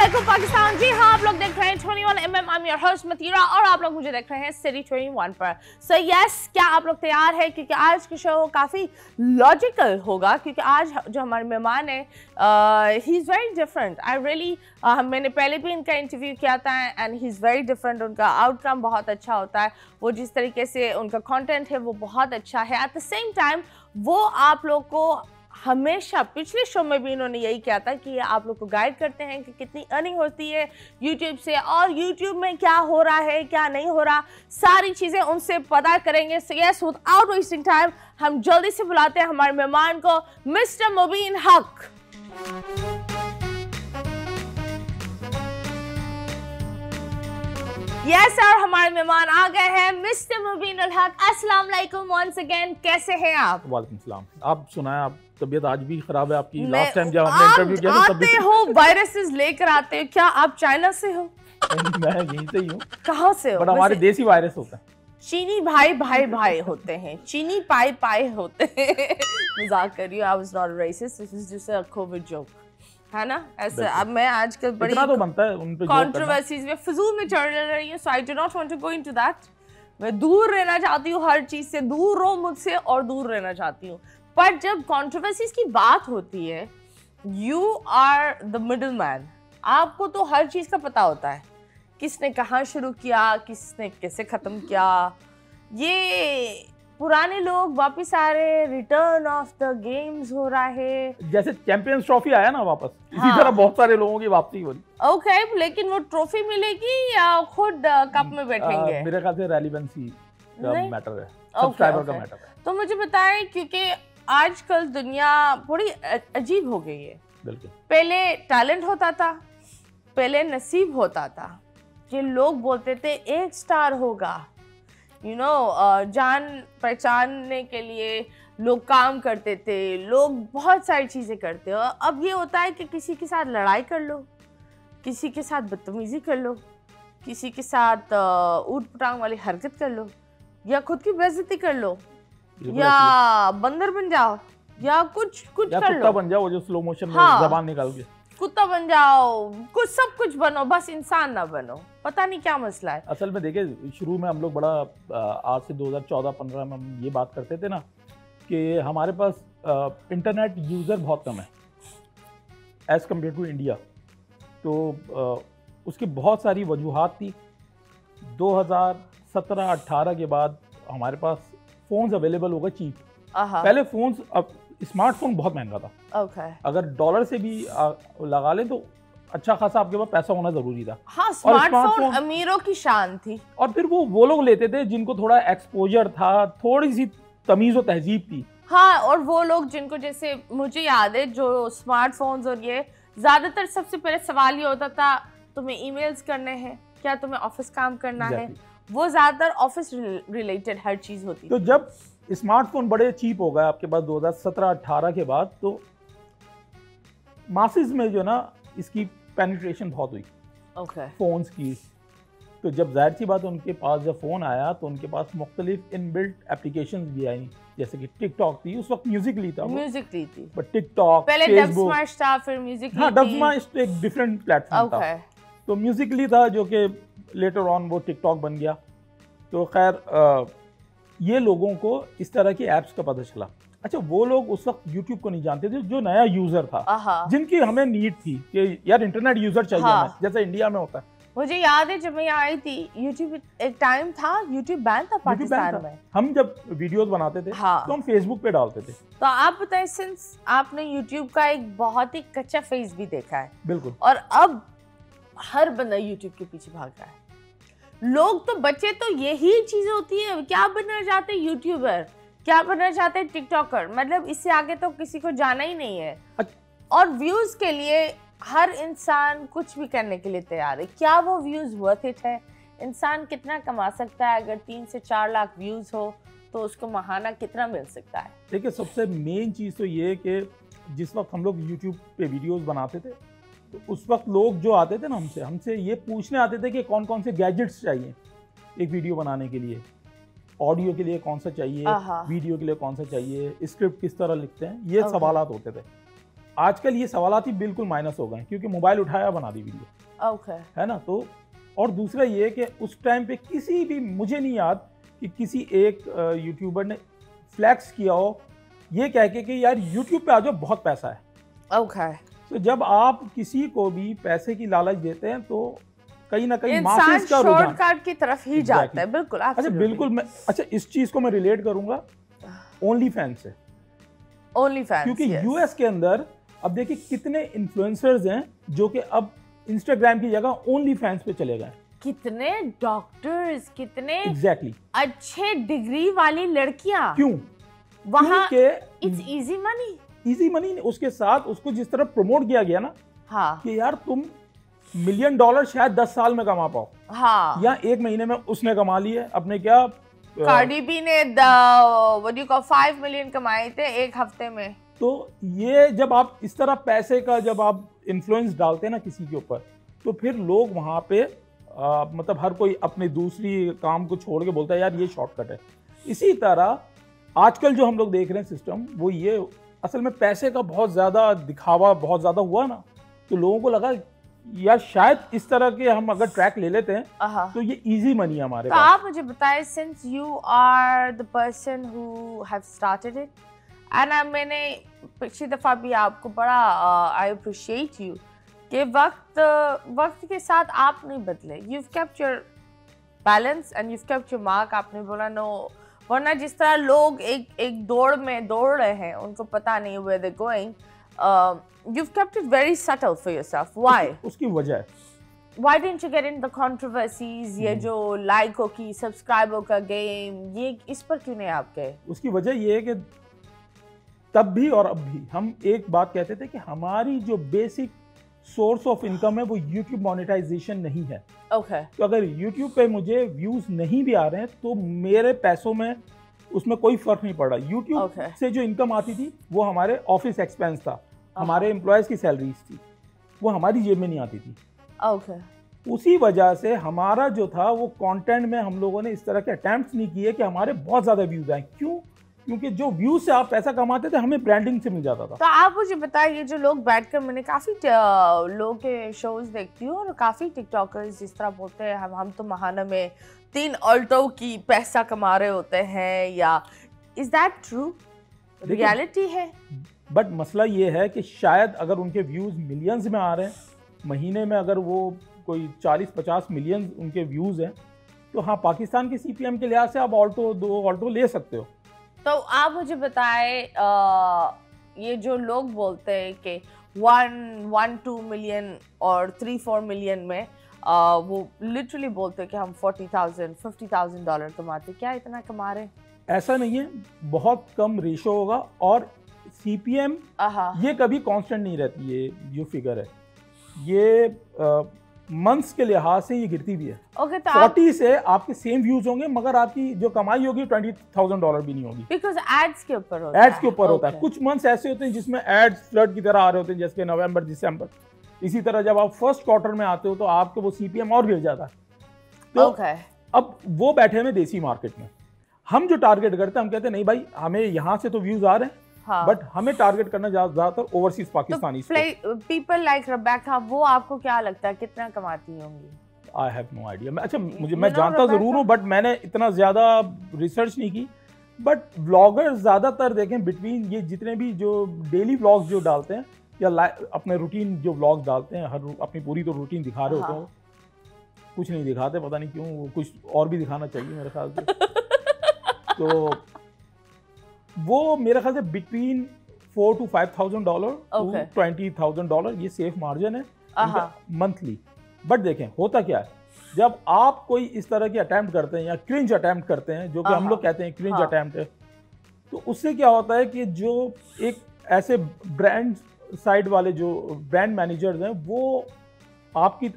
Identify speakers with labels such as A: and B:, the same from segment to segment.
A: अस्सलामुअलैकुम पाकिस्तान। जी हाँ, आप लोग देख रहे हैं 21mm। I'm your host मतीरा और आप लोग मुझे देख रहे हैं सिटी 21 पर। सो यस, क्या आप लोग तैयार हैं? क्योंकि आज की शो काफ़ी लॉजिकल होगा, क्योंकि आज जो हमारे मेहमान है he is very different. I really मैंने पहले भी इनका इंटरव्यू किया था and he is very different. उनका आउटकम बहुत अच्छा होता है, वो जिस तरीके से उनका कंटेंट है वो बहुत अच्छा है। एट द सेम टाइम वो आप लोग को हमेशा, पिछले शो में भी इन्होंने यही किया था कि आप लोग को गाइड करते हैं कि कितनी अर्निंग होती है यूट्यूब से और यूट्यूब में क्या हो रहा है क्या नहीं हो रहा, सारी चीज़ें उनसे पता करेंगे। So yes, without wasting time हम जल्दी से बुलाते हैं हमारे मेहमान को, मिस्टर मुबीन हक। यस सर, हमारे मेहमान आ गए हैं, मिस्टर मुबीन उल हक। अस्सलाम वालेकुम वंस अगेन, कैसे हैं आप?
B: वालेकुम सलाम। आप सुनाएं, आप तबियत आज भी खराब है आपकी? लास्ट टाइम जब हमने इंटरव्यू किया था तब भी
A: हो वायरसेस लेकर आते हो। क्या आप चाइना से हो?
B: मैं यहीं से ही हूँ।
A: कहाँ से हो?
B: बट हमारे देसी वायरस होता है।
A: चीनी भाई भाई भाई होते हैं, चीनी पाई पाई होते हैं। मजाक कर रही हूँ, I was not racist, this is just a covid joke, है ना? ऐसे अब मैं आजकल बड़ी
B: इतना तो बनता है उन पे
A: कंट्रोवर्सीज में फिजूल में चढ़ रही हूँ। So I do not want to go into that. मैं दूर रहना चाहती हूँ, हर चीज से दूर रहो मुझसे और दूर रहना चाहती हूँ। पर जब कंट्रोवर्सीज की बात होती है, you are the middle man. आपको तो हर चीज का पता होता है, किसने कहाँ शुरू किया, किसने कैसे खत्म किया। ये पुराने लोग वापस आ रहे, रिटर्न ऑफ द गेम्स हो रहा है,
B: जैसे चैंपियंस ट्रॉफी आया ना वापस, इसी तरह बहुत सारे लोगों की वापसी हो रही।
A: ओके, लेकिन वो ट्रॉफी मिलेगी या खुद कप में बैठेंगे?
B: मेरे ख्याल से रेलेवेंसी का मैटर है,
A: सब्सक्राइबर
B: का मैटर है।
A: तो मुझे बताएं, क्योंकि आजकल दुनिया बड़ी अजीब हो गई है।
B: बिल्कुल।
A: पहले टैलेंट होता था, पहले नसीब होता था, ये लोग बोलते थे एक स्टार होगा, जान पहचानने के लिए लोग काम करते थे, लोग बहुत सारी चीज़ें करते हो। अब ये होता है कि किसी के साथ लड़ाई कर लो, किसी के साथ बदतमीजी कर लो, किसी के साथ ऊट पटांग वाली हरकत कर लो, या खुद की बेइज्जती कर लो, या बंदर बन जाओ, या कुछ
B: या
A: कर
B: कुत्ता
A: लो,
B: बन जाओ जो स्लो मोशन में जबान निकाल के,
A: कुत्ता बन जाओ, कुछ सब कुछ बनो, बस इंसान ना बनो। पता नहीं क्या मसला है।
B: असल में देखिए, शुरू में हम लोग बड़ा आज से 2014-15 में हम ये बात करते थे ना कि हमारे पास इंटरनेट यूज़र बहुत कम है एज़ कम्पेयर टू इंडिया। तो उसकी बहुत सारी वजूहात थी। 2017-18 के बाद हमारे पास फ़ोन्स अवेलेबल हो गए चीप। पहले फ़ोन्स, अब स्मार्टफोन बहुत महंगा था। अगर डॉलर से भी लगा लें तो अच्छा खासा आपके पास पैसा होना जरूरी था।
A: हाँ, स्मार्टफोन अमीरों की शान थी।
B: और फिर वो लोग लेते थे जिनको थोड़ा एक्सपोजर था, थोड़ी सी तमीज़ और तहजीब थी।
A: हाँ, और वो लोग जिनको, जैसे मुझे याद है, जो स्मार्टफोन्स और ये ज्यादातर सबसे पहले सवाल ये होता था, तुम्हें ईमेल्स करने हैं क्या, तुम्हें ऑफिस काम करना है, वो ज्यादातर ऑफिस रिलेटेड हर चीज होती।
B: तो जब स्मार्टफोन बड़े चीप हो गए आपके पास 2017-18 के बाद, तो मासेस में जो ना इसकी पेनिट्रेशन बहुत हुई फोन्स की। तो जब जाहिर सी बात है उनके पास जब फ़ोन आया तो उनके पास मुख्तलिफ इनबिल्ट एप्लीकेशंस भी आई, जैसे कि टिकटॉक थी, उस वक्त म्यूजिकली था, बट टिकटॉक,
A: पहले डबस्मैश था, फिर म्यूजिकली।
B: हाँ, डबस्मैश तो एक डिफरेंट प्लेटफॉर्म था। तो म्यूजिकली था जो कि लेटर ऑन वो टिकटॉक बन गया। तो खैर ये लोगों को इस तरह की ऐप्स का पता चला। अच्छा, वो लोग उस वक्त यूट्यूब को नहीं जानते थे, जो नया यूजर था, जिनकी हमें नीड थी कि यार इंटरनेट यूजर चाहिए हमें, जैसे इंडिया में होता है।
A: मुझे याद है जब मैं यहाँ आई थी, यूट्यूब एक टाइम था, यूट्यूब बैन था पाकिस्तान में।
B: हम जब वीडियोस बनाते थे तो हम फेसबुक पे डालते थे।
A: तो आप बताएं, सिंस आपने यूट्यूब का एक बहुत ही कच्चा फेस भी देखा है।
B: बिल्कुल।
A: और अब हर बंदा यूट्यूब के पीछे भाग रहा है। लोग तो, बच्चे तो यही चीज होती है, क्या बनना चाहते हैं यूट्यूबर, क्या बनना चाहते हैं टिकटॉकर, मतलब इससे आगे तो किसी को जाना ही नहीं है। और व्यूज के लिए हर इंसान कुछ भी करने के लिए तैयार है। क्या वो व्यूज वर्थ इट है? इंसान कितना कमा सकता है? अगर 3 से 4 लाख व्यूज हो तो उसको माहाना कितना मिल सकता है?
B: देखिए, सबसे मेन चीज़ तो ये है कि जिस वक्त हम लोग यूट्यूब पे वीडियोस बनाते थे तो उस वक्त लोग जो आते थे ना हमसे ये पूछने आते थे कि कौन कौन से गैजेट्स चाहिए एक वीडियो बनाने के लिए, ऑडियो के लिए कौन सा चाहिए, वीडियो के लिए कौन सा चाहिए, स्क्रिप्ट किस तरह लिखते हैं, ये सवालात होते थे। आजकल ये सवालात ही बिल्कुल माइनस हो गए हैं, क्योंकि मोबाइल उठाया बना दी वीडियो।
A: ओके।
B: है ना। तो और दूसरा ये कि उस टाइम पे किसी भी, मुझे नहीं याद कि किसी एक यूट्यूबर ने फ्लैक्स किया हो ये कह के कि यार यूट्यूब पे आ जाओ बहुत पैसा है।
A: ओके।
B: तो जब आप किसी को भी पैसे की लालच देते हैं तो कहीं ना कहीं
A: इंसान शॉर्टकट की तरफ ही जाता है। बिल्कुल।
B: अच्छा बिल्कुल। मैं अच्छा इस चीज को मैं रिलेट करूंगा ओनली फैंस से।
A: ओनली फैंस,
B: क्योंकि यूएस के अंदर अब देखिए कितने इन्फ्लुएंसर्स हैं जो कि अब इंस्टाग्राम की जगह ओनली फैंस पे चले गए। कितने
A: डॉक्टर्स, कितने
B: एग्जैक्टली
A: अच्छे डिग्री वाली लड़कियां।
B: क्यों?
A: वहाँ it's easy money.
B: Easy money, उसके साथ उसको जिस तरह प्रमोट किया गया ना,
A: हाँ,
B: कि यार तुम $1 मिलियन शायद 10 साल में कमा पाओ,
A: हाँ,
B: या 1 महीने में उसने कमा लिए अपने। क्या
A: कार्डी बी ने 5 मिलियन कमाए थे एक हफ्ते में।
B: तो ये जब आप इस तरह पैसे का जब आप इन्फ्लुएंस डालते हैं ना किसी के ऊपर, तो फिर लोग वहाँ पे मतलब हर कोई अपनी दूसरी काम को छोड़ के बोलता है यार ये शॉर्टकट है। इसी तरह आजकल जो हम लोग देख रहे हैं सिस्टम, वो ये असल में पैसे का बहुत ज़्यादा दिखावा बहुत ज़्यादा हुआ ना, तो लोगों को लगा या शायद इस तरह के हम अगर ट्रैक ले लेते हैं तो ये इजी मनी है हमारे पास।
A: आप मुझे बताएं, since you are the person who have started it, and मैंने पिछली दफ़ा भी आपको बड़ा आई अप्रिशिएट यू कि वक्त के साथ आप नहीं बदले। You kept your balance and you kept your mark. आपने बोला नो, वरना जिस तरह लोग एक दौड़ में दौड़ रहे हैं, उनको पता नहीं where they going. You've kept it very subtle for yourself. Why?
B: उसकी वजह है,
A: Why didn't you get in the controversies? ये जो लाइकों की, सब्सक्राइबर का गेम, ये इस पर क्यों नहीं आप गए?
B: उसकी वजह ये है कि तब भी और अब भी हम एक बात कहते थे कि हमारी जो बेसिक सोर्स ऑफ इनकम है वो यूट्यूब मोनेटाइजेशन नहीं है।
A: Okay.
B: तो अगर यूट्यूब पे मुझे व्यूज नहीं भी आ रहे हैं तो मेरे पैसों में उसमें कोई फर्क नहीं पड़ रहा। यूट्यूब से जो इनकम आती थी वो हमारे ऑफिस एक्सपेंस था, हमारे एम्प्लॉयज की सैलरीज थी, वो हमारी जेब में नहीं आती थी।
A: Okay.
B: उसी वजह से हमारा जो था वो कंटेंट में हम लोगों ने इस तरह के अटेम्प्ट्स नहीं किए कि हमारे बहुत ज़्यादा व्यूज आए। क्यों? क्योंकि जो व्यूज से आप पैसा कमाते थे हमें ब्रांडिंग से मिल जाता था।
A: तो आप मुझे बताइए, जो लोग बैठकर, मैंने काफ़ी लोगों के शोज देखती हूँ और काफ़ी टिकटॉकर्स जिस तरह बोलते हैं हम तो महाना में 3 ऑल्टो की पैसा कमा रहे होते हैं, या इज दैट ट्रू? रियलिटी है?
B: बट मसला ये है कि शायद अगर उनके व्यूज़ मिलियंस में आ रहे हैं, महीने में अगर वो कोई 40-50 मिलियन उनके व्यूज़ हैं, तो हाँ पाकिस्तान के CPM के लिहाज से आप 2 ऑल्टो ले सकते हो।
A: तो आप मुझे बताएं, ये जो लोग बोलते हैं कि 1-2 मिलियन और 3-4 मिलियन में वो लिटरली बोलते हैं कि हम $40,000-50,000 कमाते, क्या इतना कमा रहे हैं?
B: ऐसा नहीं है, बहुत कम रेशो होगा। और CPM ये कभी कांस्टेंट नहीं रहती, ये जो फिगर है ये मंथ्स के लिहाज से ये गिरती भी है।
A: तो
B: 40 से आपके सेम व्यूज होंगे मगर आपकी जो कमाई होगी $20,000 भी नहीं होगी।
A: बिकॉज़ एड्स के ऊपर होता है।
B: एड्स के ऊपर होता है। कुछ मंथ्स ऐसे होते हैं जिसमें एड्स फ्लड की तरह आ रहे होते हैं, जैसे नवंबर दिसंबर। इसी तरह जब आप फर्स्ट क्वार्टर में आते हो तो आपके वो CPM और गिर जाता है। तो अब वो बैठे हैं देसी मार्केट में। हम जो टारगेट करते हैं, हम कहते हैं नहीं भाई हमें यहाँ से तो व्यूज आ रहे हैं, बट हमें टारगेट करना ज्यादातर overseas Pakistani.
A: People like Rebecca, वो आपको क्या लगता है कितना कमाती होंगी?
B: I have no idea. अच्छा मैं जानता जरूर हूँ, बट मैंने इतना ज्यादा रिसर्च नहीं की। बट व्लॉगर्स ज्यादातर देखें बिटवीन ये जितने भी जो डेली व्लॉग्स जो डालते हैं या अपने रूटीन जो व्लॉग्स डालते हैं, हर अपनी पूरी तो रूटीन दिखा रहे होते हैं, कुछ नहीं दिखाते, पता नहीं क्यों, कुछ और भी दिखाना चाहिए मेरे ख्याल से। तो वो मेरे ख्याल से बिटवीन $4,000 to $5,000 to $20,000 ये सेफ मार्जिन है मंथली। बट देखें होता क्या है, जब आप कोई इस तरह की अटेम्प्ट करते हैं या क्रिंज अटेम्प्ट करते हैं, जो कि हम लोग कहते हैं क्रिंज अटेम्प्ट है, तो उससे क्या होता है कि जो एक ऐसे ब्रांड साइड वाले जो ब्रांड मैनेजर्स हैं वो आपकी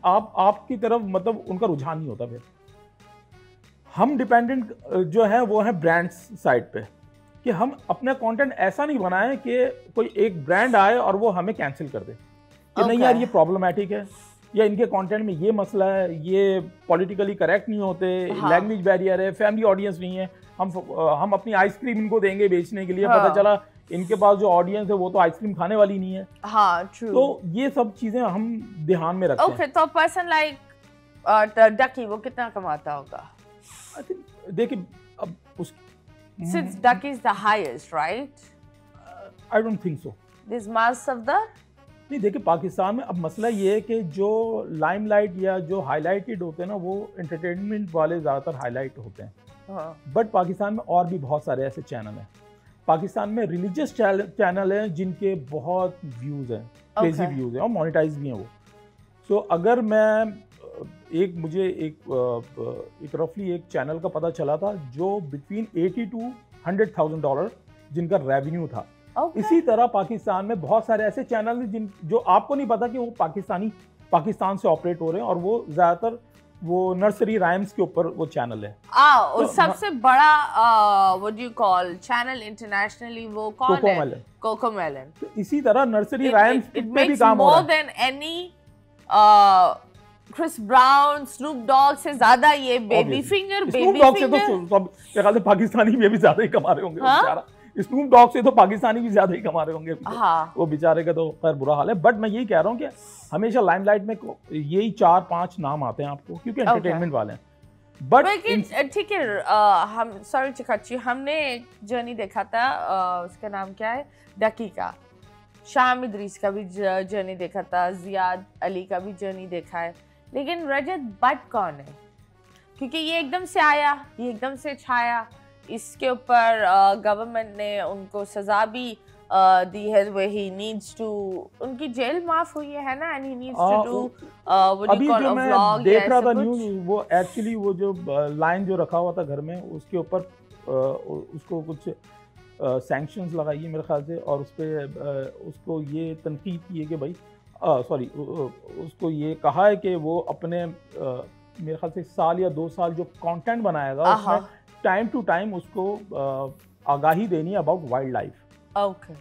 B: तरफ मतलब उनका रुझान नहीं होता। फिर हम डिपेंडेंट जो है वो है ब्रांड्स साइड पे, कि हम अपना कंटेंट ऐसा नहीं बनाएं कि कोई एक ब्रांड आए और वो हमें कैंसिल कर दे कि नहीं यार ये प्रॉब्लमेटिक है, या इनके कंटेंट में ये मसला है, ये पॉलिटिकली करेक्ट नहीं होते, लैंग्वेज बैरियर है, फैमिली ऑडियंस नहीं है, हम अपनी आइसक्रीम इनको देंगे बेचने के लिए, पता चला इनके पास जो ऑडियंस है वो तो आइसक्रीम खाने वाली नहीं है।
A: हाँ, ट्रू।
B: तो ये सब चीजें हम ध्यान में रखते हैं।
A: ओके, तो पर्सन लाइक डकी वो कितना कमाता होगा?
B: देखिए अब उस
A: Since Ducky is the highest, right?
B: I don't think so.
A: This mass of the
B: नहीं, देखिए पाकिस्तान में अब मसला ये है कि जो लाइमलाइट या जो हाईलाइटेड होते हैं ना वो एंटरटेनमेंट वाले ज़्यादातर हाईलाइट होते हैं। बट पाकिस्तान में और भी बहुत सारे ऐसे चैनल हैं। पाकिस्तान में रिलीजियस चैनल हैं जिनके बहुत व्यूज़ हैं, क्रेजी व्यूज़ हैं और मोनेटाइज भी हैं वो। सो अगर मैं मुझे एक रफली एक चैनल का पता चला था जो बिटवीन $80,000 to $100,000 जिनका रेवेन्यू था। इसी तरह पाकिस्तान में बहुत सारे ऐसे चैनल हैं जो आपको नहीं पता कि वो पाकिस्तान से ऑपरेट हो रहे हैं और वो ज़्यादातर वो नर्सरी राइम्स के ऊपर वो चैनल है।
A: तो सबसे बड़ा what do you call channel internationally वो कौन है? कोकोमेलन।
B: तो इसी तरह नर्सरी राइम्स पे भी काम हो रहा है।
A: More than any Chris Brown, Snoop Dogg से ज्यादा ये बेबी फिंगर
B: से तो सब ख्याल से पाकिस्तानी भी ज्यादा ही कमा रहे होंगे। बेचारा स्नूप डॉग से तो पाकिस्तानी भी ज्यादा ही कमा रहे होंगे। वो बेचारे का तो खैर बुरा हाल है। बट मैं यही कह रहा हूँ कि हमेशा लाइमलाइट में यही 4-5 नाम आते हैं आपको क्योंकि एंटरटेनमेंट वाले हैं। बट
A: ठीक है, हम सॉरी चिकाची, हमने जर्नी देखा था, उसका नाम क्या है, डकी का। शाम इदरीस का भी जर्नी देखा था, जियाद अली का भी जर्नी देखा है। लेकिन रजत बट कौन है? क्योंकि ये एकदम से आया, ये एकदम से छाया। इसके ऊपर गवर्नमेंट ने उनको सजा भी दी है, where he needs to, उनकी जेल माफ हुई है ना, and he needs to do
B: अभी जो मैं देख रहा था न्यूज़, वो एक्चुअली वो जो लाइन जो रखा हुआ था घर में उसके ऊपर उसको कुछ सैंक्शंस लगाई है मेरे ख्याल से, और उस पर उसको ये तनकीद की है कि भाई सॉरी उसको ये कहा है कि वो अपने मेरे ख्याल से 1 साल या 2 साल जो कंटेंट बनाएगा उसमें टाइम टू टाइम उसको आगाही देनी है about wild life.
A: Okay.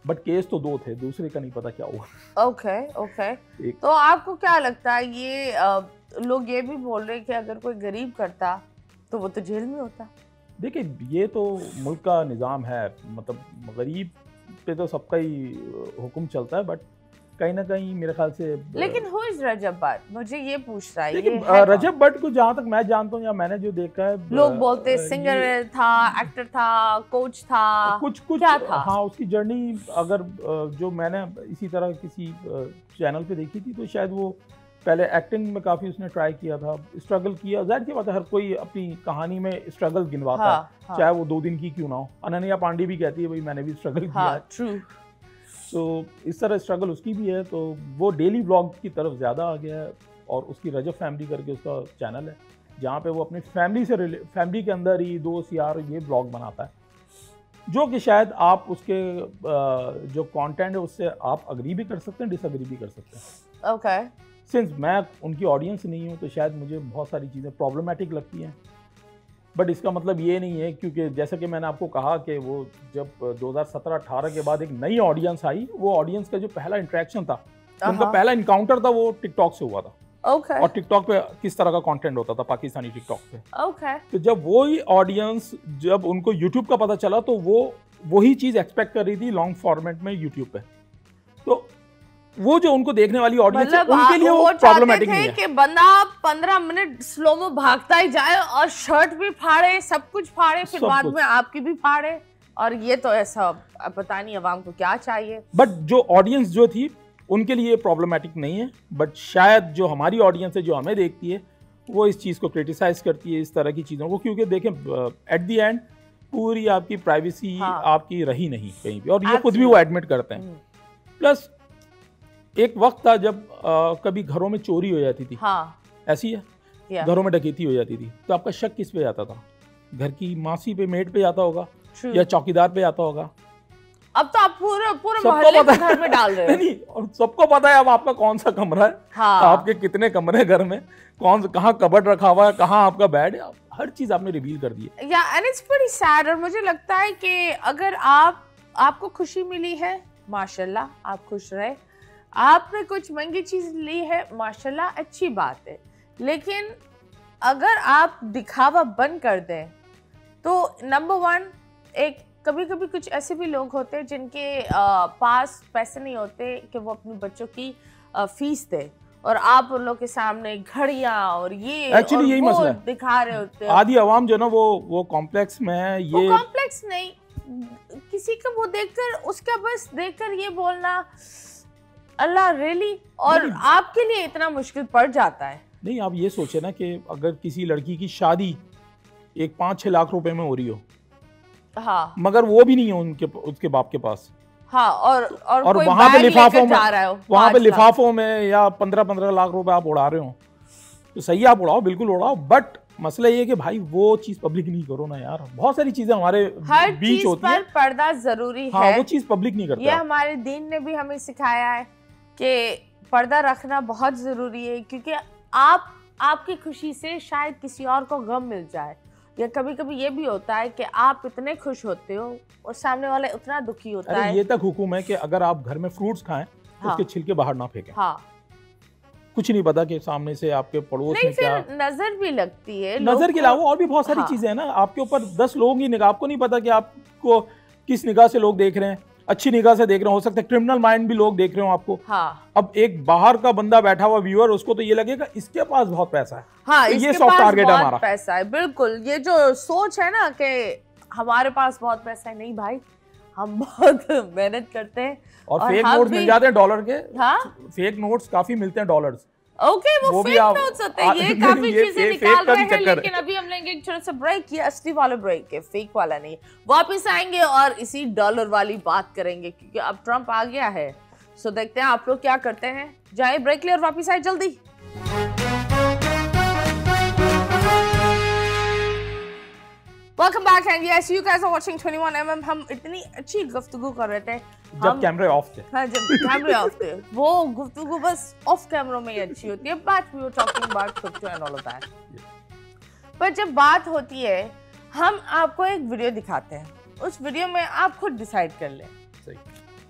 B: But case तो 2 थे, दूसरे का नहीं पता क्या हुआ।
A: ओके। तो आपको क्या लगता है, ये लोग ये भी बोल रहे हैं कि अगर कोई गरीब करता तो वो तो जेल में होता?
B: देखिए ये तो मुल्क का निज़ाम है, मतलब गरीब पे तो सबका ही हुक्म चलता है, बट कहीं ना कहीं मेरे ख्याल से।
A: लेकिन हु इज रजब बट? मुझे ये पूछ रहा है।
B: लेकिन रजब बट को जहाँ तक मैं जानता हूँ या मैंने जो देखा है,
A: लोग बोलते सिंगर था, एक्टर था, कोच था,
B: कुछ
A: क्या था?
B: हाँ, उसकी जर्नी अगर जो मैंने इसी तरह किसी चैनल पे देखी थी तो शायद वो पहले एक्टिंग में काफ़ी उसने ट्राई किया था, स्ट्रगल किया। ज़ाहिर सी बात है हर कोई अपनी कहानी में स्ट्रगल गिनवाता है, चाहे वो 2 दिन की क्यों ना हो। अनन्या पांडे भी कहती है भाई मैंने भी स्ट्रगल किया है।
A: ट्रू।
B: तो इस तरह स्ट्रगल उसकी भी है, तो वो डेली व्लॉग की तरफ ज़्यादा आ गया है। और उसकी रजब फैमिली करके उसका चैनल है जहाँ पे वो अपनी फैमिली के अंदर ही दोस्त यार ये व्लॉग बनाता है, जो कि शायद आप उसके जो कंटेंट है उससे आप अग्री भी कर सकते हैं, डिसअग्री भी कर सकते हैं।
A: ओके।
B: सिंस मैं उनकी ऑडियंस नहीं हूँ तो शायद मुझे बहुत सारी चीज़ें प्रॉब्लमेटिक लगती हैं, बट इसका मतलब ये नहीं है, क्योंकि जैसा कि मैंने आपको कहा कि वो जब 2017-18 के बाद एक नई ऑडियंस आई, वो ऑडियंस का जो पहला इंटरेक्शन था, उनका पहला इनकाउंटर था वो टिकटॉक से हुआ था।
A: Okay.
B: और टिकटॉक पे किस तरह का कंटेंट होता था पाकिस्तानी टिकटॉक पे।
A: Okay.
B: तो जब वही ऑडियंस जब उनको यूट्यूब का पता चला तो वो वही चीज़ एक्सपेक्ट कर रही थी लॉन्ग फॉर्मेट में यूट्यूब पे। तो वो जो उनको देखने वाली ऑडियंस है उनके लिए वो प्रॉब्लमेटिक नहीं है
A: कि बंदा 15 मिनट स्लो में भागता ही जाए और शर्ट भी फाड़े, सब कुछ फाड़े, फिर बाद में आपकी भी फाड़े, और ये तो ऐसा पता नहीं अवाम को क्या चाहिए।
B: बट जो ऑडियंस जो थी उनके लिए प्रॉब्लमेटिक नहीं है, बट शायद जो हमारी ऑडियंस है जो हमें देखती है वो इस चीज़ को क्रिटिसाइज करती है, इस तरह की चीज़ों को, क्योंकि देखें एट द एंड पूरी आपकी प्राइवेसी आपकी रही नहीं कहीं भी, और ये खुद भी वो एडमिट करते हैं। प्लस एक वक्त था जब कभी घरों में चोरी हो जाती थी, ऐसी है घरों में डकैती हो जाती थी, तो आपका शक किस पे जाता था? घर की मासी पे, मेड पे जाता होगा या चौकीदार पे जाता होगा।
A: अब तो आप पूरे मोहल्ले को घर में डाल रहे हो।
B: नहीं, और सबको पता है अब आपका कौन सा कमरा है, आपके कितने कमरे घर में, कहाँ कबर्ड रखा हुआ है, कहाँ आपका बेड है, हर चीज आपने रिवील कर दी है।
A: And it's pretty sad. और मुझे लगता है कि अगर आपको खुशी मिली है, माशाल्लाह, आप खुश रहे, आपने कुछ महंगी चीज ली है, माशाल्लाह, अच्छी बात है, लेकिन अगर आप दिखावा बंद कर दें तो नंबर 1 एक कभी कभी कुछ ऐसे भी लोग होते हैं जिनके पास पैसे नहीं होते कि वो अपने बच्चों की फीस दे, और आप उन लोग के सामने घड़ियां और ये
B: एक्चुअली यही मसला है,
A: दिखा रहे होते हैं।
B: आधी आवाम जो ना वो कॉम्प्लेक्स में है। ये
A: कॉम्प्लेक्स नहीं, किसी को वो देखकर, उसका बस देखकर ये बोलना अल्लाह रियली, और आपके लिए इतना मुश्किल पड़ जाता है।
B: नहीं, आप ये सोचे ना कि अगर किसी लड़की की शादी एक 5-6 लाख रुपए में हो रही हो,
A: हाँ,
B: मगर वो भी नहीं है उसके बाप के पास,
A: हाँ, और कोई
B: वहां पे लिफाफों में, वहां पे
A: 5
B: लिफाफों में या 15-15 लाख रुपए आप उड़ा रहे हो, तो सही आप उड़ाओ, बिल्कुल उड़ाओ, बट मसला ये है कि भाई वो चीज पब्लिक नहीं करो ना यार। बहुत सारी चीजें हमारे बीच होती है,
A: पर्दा जरूरी
B: हाँ,
A: है,
B: वो चीज पब्लिक नहीं करता।
A: ये हमारे दीन ने भी हमें सिखाया है कि पर्दा रखना बहुत जरूरी है, क्योंकि आपकी खुशी से शायद किसी और को गम मिल जाए, या कभी कभी ये भी होता है कि आप इतने खुश होते हो और सामने वाला इतना दुखी होता है।
B: ये तक हुक्म है कि अगर आप घर में फ्रूट्स खाएं तो उसके छिलके बाहर ना फेंकें।
A: हाँ, कुछ
B: नहीं पता कि सामने से आपके पड़ोस में क्या
A: नजर भी लगती है,
B: नजर के अलावा और भी बहुत सारी चीजें हैं ना। आपके ऊपर 10 लोगों की निगाह, आपको नहीं पता कि आपको किस निगाह से लोग देख रहे हैं। अच्छी निगाह से देख रहे हो सकता है क्रिमिनल माइंड भी लोग देख रहे हो आपको।
A: हाँ।
B: अब एक बाहर का बंदा बैठा हुआ व्यूअर, उसको तो ये लगेगा इसके पास बहुत पैसा है,
A: हाँ,
B: तो ये सॉफ्ट टारगेट है हमारा,
A: पैसा है। बिल्कुल, ये जो सोच है ना कि हमारे पास बहुत पैसा है, नहीं भाई, हम बहुत मेहनत करते हैं
B: और फेक नोट्स मिल जाते हैं डॉलर के।
A: हाँ?
B: फेक नोट्स काफी मिलते हैं डॉलर्स।
A: ओके, वो फेक नोट्स होते हैं, ये काफी चीजें निकाल रहे हैं, लेकिन अभी हम लेंगे एक छोटा सा ब्रेक, ये असली वाला ब्रेक है, फेक वाला नहीं। वापस आएंगे और इसी डॉलर वाली बात करेंगे, क्योंकि अब ट्रम्प आ गया है। सो देखते हैं आप लोग क्या करते हैं। जाए ब्रेक ले और वापस आए जल्दी। Welcome back and yes you guys are watching 21mm। हम इतनी अच्छी गुफ्तगू कर रहे थे
B: जब कैमरे ऑफ थे।
A: हाँ, जब कैमरे ऑफ थे, वो गुफ्तगू बस ऑफ कैमरा में ही अच्छी होती है, but we were talking about crypto and all of that. पर जब बात होती है, हम आपको एक वीडियो दिखाते हैं, उस वीडियो में आप खुद डिसाइड कर लें।
B: सही,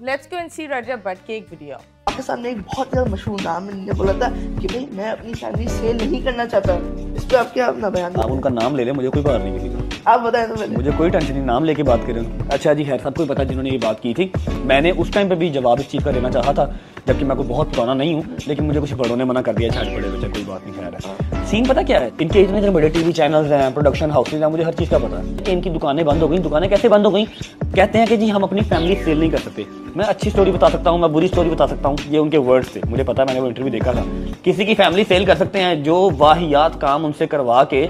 A: लेट्स गो एंड सी रजब भट्ट की एक वीडियो।
C: आपके सामने एक बहुत ज़्यादा मशहूर नाम ने बोला था कि भाई मैं अपनी फैमिली सेल नहीं करना चाहता। इस पे आप क्या अपना बयान?
D: आप उनका नाम ले लें, मुझे कोई बात नहीं किसी का।
C: आप बताएं तो पहले।
D: मुझे कोई टेंशन नहीं, नाम लेके बात करें। अच्छा जी, खैर सबको पता जिन्होंने ये बात की थी। मैंने उस टाइम पे भी जवाब इस चीज़ का देना चाहा था, जबकि मैं कोई बहुत पुराना नहीं हूँ, लेकिन मुझे कुछ बड़ों ने मना कर दिया, छाट पड़े बच्चे, कोई बात नहीं। खैर है, सीन पता क्या है, इनके इतने इतने बड़े टीवी चैनल्स हैं, प्रोडक्शन हाउसेज हैं, मुझे हर चीज़ का पता है कि इनकी दुकानें बंद हो गई। दुकानें कैसे बंद हो गई? कहते हैं कि जी हम अपनी फैमिली सेल नहीं कर सकते। मैं अच्छी स्टोरी बता सकता हूँ, मैं बुरी स्टोरी बता सकता हूँ, ये उनके वर्ड्स थे, मुझे पता है, मैंने वो इंटरव्यू देखा था। किसी की फैमिली सेल कर सकते हैं जो वाहियात काम उनसे करवा के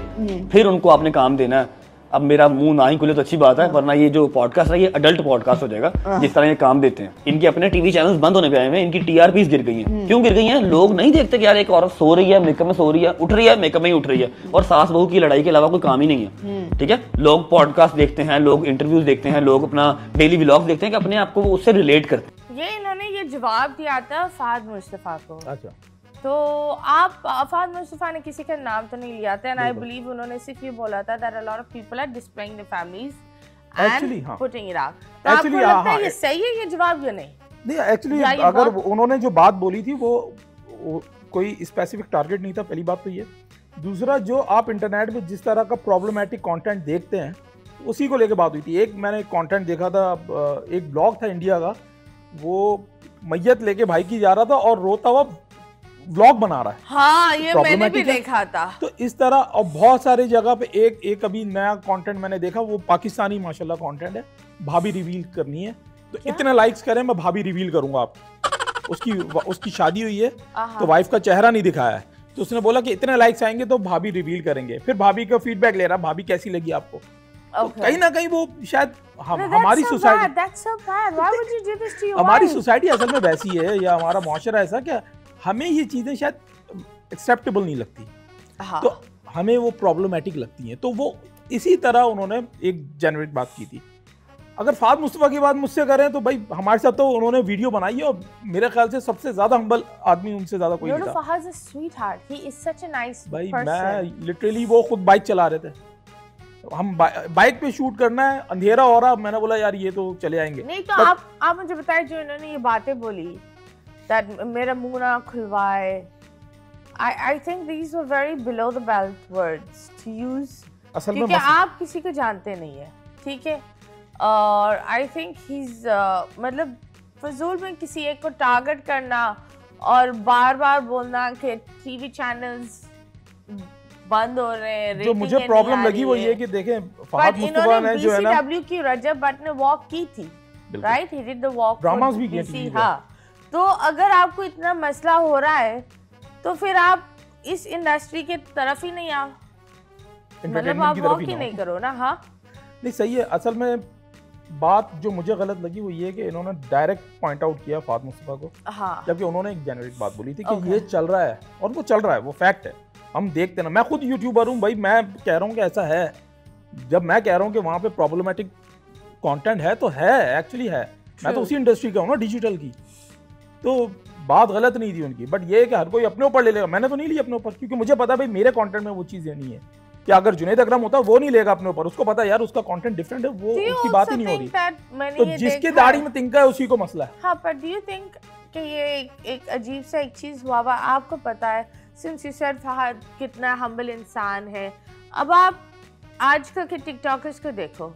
D: फिर उनको आपने काम देना है। अब मेरा मुंह ना ही खुले तो अच्छी बात है, वरना ये जो पॉडकास्ट है ये अडल्ट पॉडकास्ट हो जाएगा जिस तरह ये काम देते हैं। इनके अपने टीवी चैनल्स बंद होने पे आए हैं, इनकी टीआरपीस गिर गई हैं। क्यों गिर गई हैं? लोग नहीं देखते कि यार एक औरत सो रही है, मेकअप में सो रही है, उठ रही है, मेकअप में ही उठ रही है, और सास बहू की लड़ाई के अलावा कोई काम ही नहीं है। ठीक है, लोग पॉडकास्ट देखते हैं, लोग इंटरव्यूज देखते हैं, लोग अपना डेली व्लॉग्स देखते हैं कि अपने आप को उससे रिलेट करते हैं।
A: ये इन्होंने ये जवाब दिया था फाद मुस्तफा को।
B: अच्छा,
A: तो आप फाद मुस्तफा ने किसी का नाम तो नहीं लिया था, एंड आई बिलीव उन्होंने सिर्फ ये बोला था that a lot of people are displaying their families and putting it out. तो आपको लगता है ये सही है ये जवाब या नहीं?
B: नहीं, एक्चुअली अगर उन्होंने जो बात बोली थी वो कोई स्पेसिफिक टारगेट नहीं था, पहली बात तो ये। दूसरा, जो आप इंटरनेट में जिस तरह का प्रॉब्लमैटिक कंटेंट देखते हैं उसी को लेकर बात हुई थी। एक मैंने कंटेंट देखा था, एक ब्लॉग था इंडिया का, वो मैयत लेके भाई की जा रहा था और रोता हुआ व्लॉग बना रहा है।
A: हाँ, ये मैंने भी देखा था।
B: तो इस तरह और बहुत सारी जगह पे एक अभी नया कंटेंट मैंने देखा, वो पाकिस्तानी माशाल्लाह कंटेंट है, भाभी रिवील करनी है तो इतने लाइक्स करें मैं भाभी रिवील करूंगा आपकी। उसकी शादी हुई है तो वाइफ का चेहरा नहीं दिखाया है, तो उसने बोला कि इतने लाइक्स आएंगे तो भाभी रिवील करेंगे। फिर भाभी का फीडबैक ले रहा, भाभी कैसी लगी आपको? तो कहीं ना कहीं वो शायद हमारी सोसाइटी असल में वैसी है, या हमारा मुआशरा ऐसा, क्या हमें ये चीजें शायद एक्सेप्टेबल नहीं लगती। हाँ। तो हमें वो प्रॉब्लमेटिक लगती हैं। तो वो इसी तरह उन्होंने एक जेनरिक बात की थी। अगर फाद मुस्तफा की बात मुझसे करें तो भाई हमारे साथ तो उन्होंने वीडियो बनाई है, और मेरे ख्याल से सबसे ज्यादा हम्बल आदमी उनसे ज्यादा कोई नहीं था।
A: Fahad is sweetheart, he is such a nice
B: भाई पर्सन। मैं लिटरली, वो खुद बाइक चला रहे थे, हम बाइक पे शूट करना है, अंधेरा हो रहा, मैंने बोला यार ये तो चले आएंगे।
A: नहीं तो आप मुझे बताए जो इन्होंने ये बातें बोली that मेरा मुंह ना खुलवाए, I think these were very below the belt words to use, क्योंकि आप किसी को जानते नहीं है, ठीक है, और आई थिंक ही इज मतलब फजूल में किसी एक को टारगेट करना और बार बार बोलना कि टीवी चैनल्स बंद हो रहे हैं,
B: जो मुझे प्रॉब्लम लगी वो ये कि देखें फहद मुस्तफा ने जो है ना
A: BCW की रजब भट्ट ने वॉक की थी, right, he did the walk,
B: dramas भी किए थे।
A: हाँ, तो अगर आपको इतना मसला हो रहा है तो फिर आप इस इंडस्ट्री के तरफ ही नहीं आओ, मतलब आप वॉक ही नहीं करो ना। हाँ
B: नहीं सही है। असल में बात जो मुझे गलत लगी वो ये कि इन्होंने डायरेक्ट पॉइंट आउट किया फहद मुस्तफा को,
A: हाँ,
B: जबकि उन्होंने एक जेनेरिक बात बोली थी कि ये चल रहा है और वो चल रहा है, वो फैक्ट है, हम देखते ना। मैं खुद यूट्यूबर हूँ भाई, मैं कह रहा हूँ कि ऐसा है। जब मैं कह रहा हूँ कि वहाँ पे प्रॉब्लमेटिक कंटेंट है तो है, एक्चुअली है। मैं तो उसी इंडस्ट्री का हूँ ना, डिजिटल की, तो बात गलत नहीं थी उनकी। बट ये है कि हर कोई अपने ऊपर ले लेगा, मैंने तो नहीं लिया अपने ऊपर, क्योंकि मुझे पता भाई मेरे कंटेंट में वो चीज़ें नहीं है कि अगर जुनैद अकरम होता वो नहीं लेगा अपने ऊपर, उसको पता यार उसका कंटेंट डिफरेंट है, वो उसकी बात ही नहीं हो रही। तो जिसके दाढ़ी में तिनका है उसी को मसला है।
A: हाँ, पर डू यू थिंक कि ये एक अजीब सा एक चीज़ हुआ हुआ, आपको पता है सिंस यू सेड फहद कितना हम्बल इंसान है। अब आप आजकल के टिकटॉकर्स को देखो,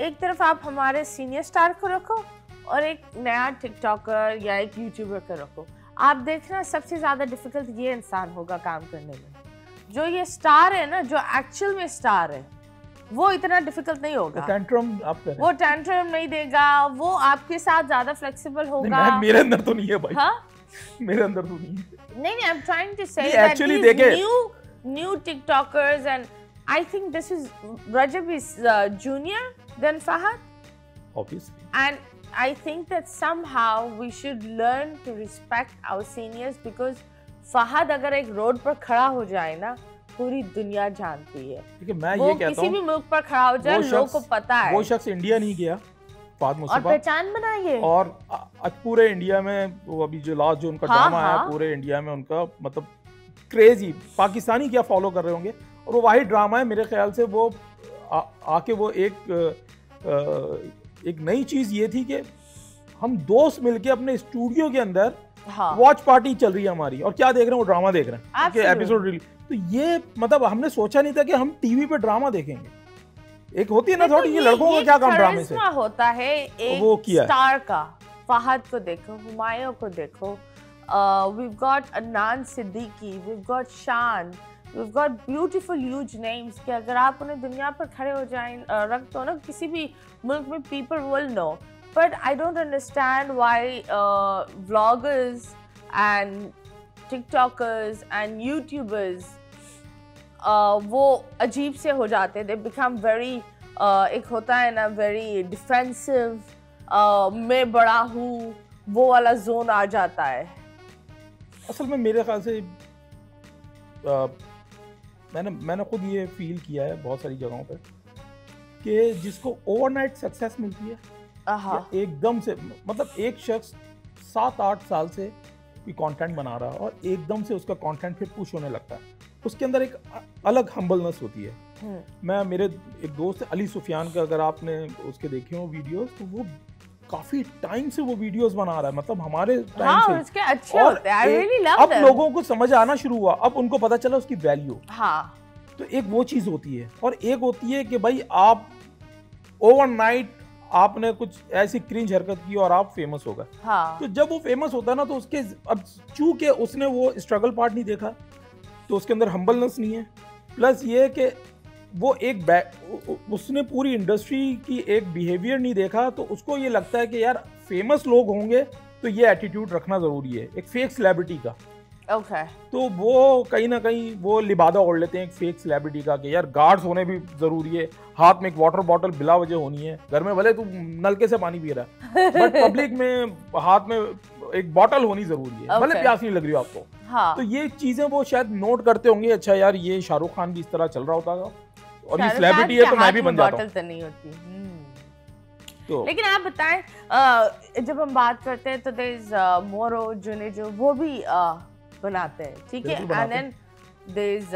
A: एक तरफ आप हमारे सीनियर स्टार को रखो और एक नया टिकटॉकर या एक यूट्यूबर को रखो, आप देखना सबसे ज़्यादा डिफिकल्ट ये इंसान होगा काम करने में। जो ये स्टार है ना, जो एक्चुअल में स्टार है, वो इतना डिफिकल्ट नहीं होगा।
B: टेंट्रम आप कह रहे हैं।
A: वो टेंट्रम नहीं देगा, वो आपके साथ ज्यादा फ्लेक्सिबल होगा।
B: मेरे अंदर तो नहीं है भाई।
A: हाँ?
B: मेरे अंदर तो नहीं है।
A: नहीं, I am trying to say
B: that these
A: new TikTokers, and I think this is Rajab is junior than Fahad,
B: obviously,
A: and I think that somehow we should learn to respect our seniors, because Fahad अगर एक road पर खड़ा हो जाए ना, पूरी दुनिया जानती है।
B: ठीक है, मैं ये कहता हूँ
A: किसी भी मुल्क पर खड़ा हो जाए, लोगों को पता है।
B: वो शख्स इंडिया नहीं गया, फहद मुस्तफा,
A: और पहचान बनाइए।
B: और आज पूरे इंडिया में वो अभी जो लास्ट जो उनका ड्रामा है, पूरे इंडिया में उनका मतलब क्रेजी, पाकिस्तानी क्या फॉलो कर रहे होंगे, और वो वही ड्रामा है मेरे ख्याल से। वो आके वो एक नई चीज ये थी कि हम दोस्त मिलके अपने स्टूडियो के अंदर वॉच पार्टी चल रही है हमारी, और क्या देख रहे हैं, वो ड्रामा देख रहे हैं कि एपिसोड रिलीज। तो ये मतलब हमने सोचा नहीं था कि हम टीवी पे ड्रामा देखेंगे। एक होती है ना थोड़ी, ये लड़कों का क्या काम ड्रामे से
A: होता है। एक
B: वो किया
A: स्टार का फहद को देखो, हुमायूं को देखो, we've got Adnan Siddiqui, we've got Shan, we've got beautiful huge names कि अगर आप उन्हें दुनिया पर खड़े हो जाएं, रख दो ना किसी भी मुल्क में, people will know. But I don't understand why vloggers and TikTokers and YouTubers वो अजीब से हो जाते हैं। They become very एक होता है ना very defensive, मैं बड़ा हूँ, वो वाला जोन आ जाता है।
B: असल में मेरे ख्याल से मैंने खुद ये फील किया है बहुत सारी जगहों पे कि जिसको ओवरनाइट सक्सेस मिलती है, एकदम से, मतलब एक शख्स 7-8 साल से कोई कंटेंट बना रहा है और एकदम से उसका कंटेंट फिर पुश होने लगता है, उसके अंदर एक अलग हम्बलनेस होती है। मैं मेरे एक दोस्त अली सुफियान का, अगर आपने उसके देखे हो वीडियोस, तो वो काफी टाइम से वो वीडियोस बना रहा है, मतलब हमारे टाइम से
A: उसके अच्छे होते हैं। I really love
B: अब
A: them.
B: लोगों को समझ आना शुरू हुआ, अब उनको पता चला उसकी वैल्यू।
A: हाँ,
B: तो एक वो चीज होती है, और एक होती है कि भाई आप ओवरनाइट आपने कुछ ऐसी क्रिंज हरकत की और आप फेमस हो गए।
A: हाँ।
B: तो जब वो फेमस होता है ना, तो उसके अब चूंकि उसने वो स्ट्रगल पार्ट नहीं देखा, तो उसके अंदर हम्बलनेस नहीं है। प्लस ये कि वो उसने पूरी इंडस्ट्री की एक बिहेवियर नहीं देखा, तो उसको ये लगता है कि यार फेमस लोग होंगे तो ये एटीट्यूड रखना ज़रूरी है, एक फेक सेलिब्रिटी का।
A: ओके।
B: तो वो कहीं ना कहीं वो लिबादा ओढ़ लेते हैं एक फेक सेलिब्रिटी का कि यार गार्ड्स होने भी ज़रूरी है, हाथ में एक वाटर बॉटल बिला वजह होनी है, घर में भले तू नलके से पानी पी रहा है बट पब्लिक में हाथ में एक बॉटल होनी ज़रूरी है, भले प्यास नहीं लग रही हो आपको।
A: हाँ।
B: तो ये चीज़ें वो शायद नोट करते होंगे, अच्छा यार ये शाहरुख खान भी इस तरह चल रहा होता है और ये सेलिब्रिटी है तो मैं भी बन जाता हूं।
A: तो नहीं होती। तो लेकिन आप बताएं, जब हम बात करते हैं तो देयर इज मोरो जुने जो वो भी बनाते हैं, ठीक है, एंड देन देयर इज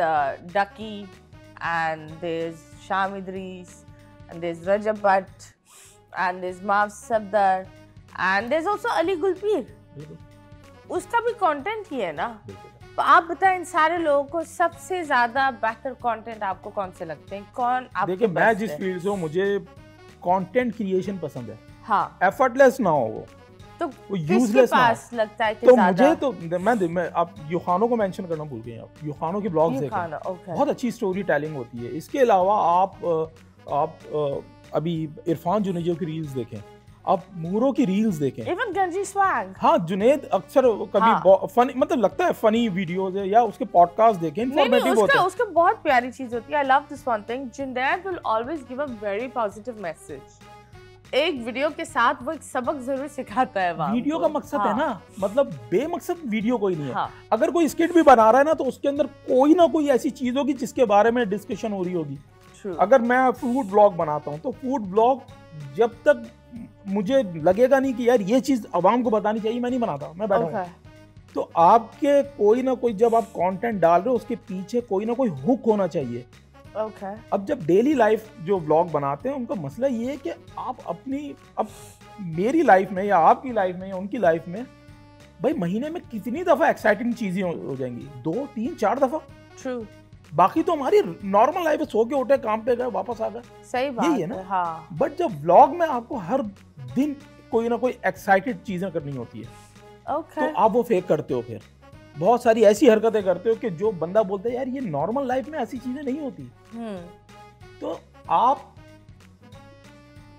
A: डकी and there is Sham Idrees and there is Rajab Bhat and there is माफ Safdar and there is also Ali Gulpeer, उसका भी कंटेंट ही है ना। तो आप बताएं, इन सारे लोगों को सबसे ज्यादा बेहतर कंटेंट आपको कौन से लगते हैं, कौन आपको?
B: देखिए, मैं जिस फील्ड से हूँ, मुझे कंटेंट क्रिएशन पसंद है,
A: हाँ,
B: एफर्टलेस ना हो वो,
A: तो
B: वो
A: किसके
B: यूजलेस ना
A: पास
B: हो।
A: लगता है कि
B: तो
A: ज़्यादा?
B: मुझे तो मैं आप यूखानो को मेंशन करना भूल गए, आप यूखानो के ब्लॉग्स देखें,
A: यूखानो, ओके।
B: बहुत अच्छी स्टोरी टेलिंग होती है। इसके अलावा आप अभी इरफान जुनेजो की रील्स देखें, आप मूरो की रील्स देखें,
A: इवन गंजी स्वैग,
B: हाँ जुनेद अक्सर कभी
A: हाँ।
B: फनी, मतलब लगता है फनी वीडियोस है, या उसके पॉडकास्ट देखें,
A: नहीं
B: इन्फॉर्मेटिव होते हैं।
A: उसका बहुत प्यारी चीज होती है। I love this one thing, Junaid will always give a very positive message. एक वीडियो के साथ वो एक सबक जरूर सिखाता है वहाँ।
B: वीडियो का मकसद है ना, मतलब बेमकसद वीडियो कोई नहीं है।
A: हाँ।
B: अगर कोई स्किट भी बना रहा है ना, तो उसके अंदर कोई ना कोई ऐसी चीज होगी जिसके बारे में डिस्कशन हो रही होगी।
A: True.
B: अगर मैं फूड ब्लॉग बनाता हूँ, तो फूड ब्लॉग जब तक मुझे लगेगा नहीं कि यार ये चीज आवाम को बतानी चाहिए, मैं नहीं बनाता, मैं बैठा हूँ। तो आपके कोई ना कोई, जब आप कंटेंट डाल रहे हो, उसके पीछे कोई ना कोई हुक होना चाहिए। अब जब डेली लाइफ जो व्लॉग बनाते हैं, उनका मसला ये है कि आप अब मेरी लाइफ में या आपकी लाइफ में या उनकी लाइफ में भाई महीने में कितनी दफा एक्साइटिंग चीजें हो जाएंगी, 2, 3, 4 दफा।
A: True.
B: बाकी तो हमारी नॉर्मल लाइफ है, सो के उठे, काम पे गए, वापस आ गए,
A: सही बात
B: यही है ना।
A: हाँ।
B: बट जब व्लॉग में आपको हर दिन कोई ना कोई एक्साइटेड चीजें करनी होती है, तो आप वो फेक करते हो, फिर बहुत सारी ऐसी हरकतें करते हो कि जो बंदा बोलता है यार ये नॉर्मल लाइफ में ऐसी चीजें नहीं होती। तो आप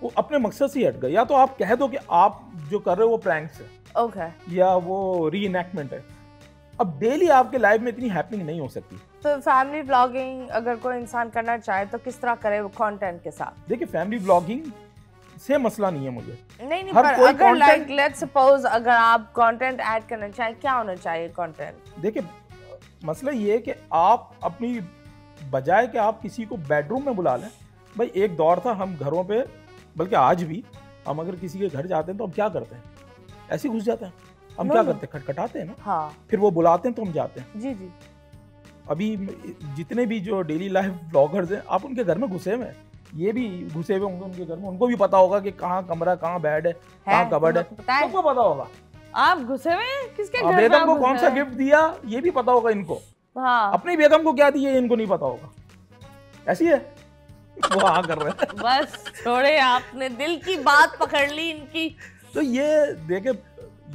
B: वो अपने मकसद से हट गए, या तो आप कह दो कि आप जो कर रहे हो वो प्रैंक्स है, या वो रीइनैक्टमेंट है। अब डेली आपके लाइफ में इतनी हैपनिंग नहीं हो सकती।
A: तो फैमिली व्लॉगिंग अगर कोई इंसान करना चाहे तो किस तरह करे वो कंटेंट के साथ?
B: देखिए फैमिली व्लॉगिंग से मसला नहीं है मुझे।
A: नहीं
B: हर
A: पर
B: कोई
A: अगर लाइक
B: content-
A: लेट्स सपोज अगर आप कंटेंट ऐड करना चाहें, क्या होना चाहिए कंटेंट?
B: देखिए मसला ये है कि आप अपनी बजाय कि आप किसी को बेडरूम में बुला लें, भाई एक दौर था हम घरों पे, बल्कि आज भी हम अगर किसी के घर जाते हैं तो हम क्या करते हैं, ऐसे घुस जाते हैं। हम क्या करते हैं, खटखटाते हैं ना,
A: हाँ।
B: फिर वो बुलाते हैं तो हम जाते हैं।
A: जी जी।
B: अभी जितने भी जो डेली लाइफ ब्लॉगर्स हैं, आप उनके घर में घुसे हुए हैं, ये भी घुसे हुए होंगे उनके घर में, उनको भी पता होगा कि कहाँ कमरा, कहाँ बेड है, कहाँ कबर्ड है, सबको पता होगा।
A: आप घुसे हुए हैं किसके घर?
B: बेगम को कौन सा गिफ्ट दिया ये भी पता होगा इनको,
A: हाँ।
B: अपनी बेगम को क्या दिया इनको नहीं पता होगा। ऐसी है वो हाँ कर रहे हैं।
A: बस छोड़े, आपने दिल की बात पकड़ ली इनकी।
B: तो ये देखे,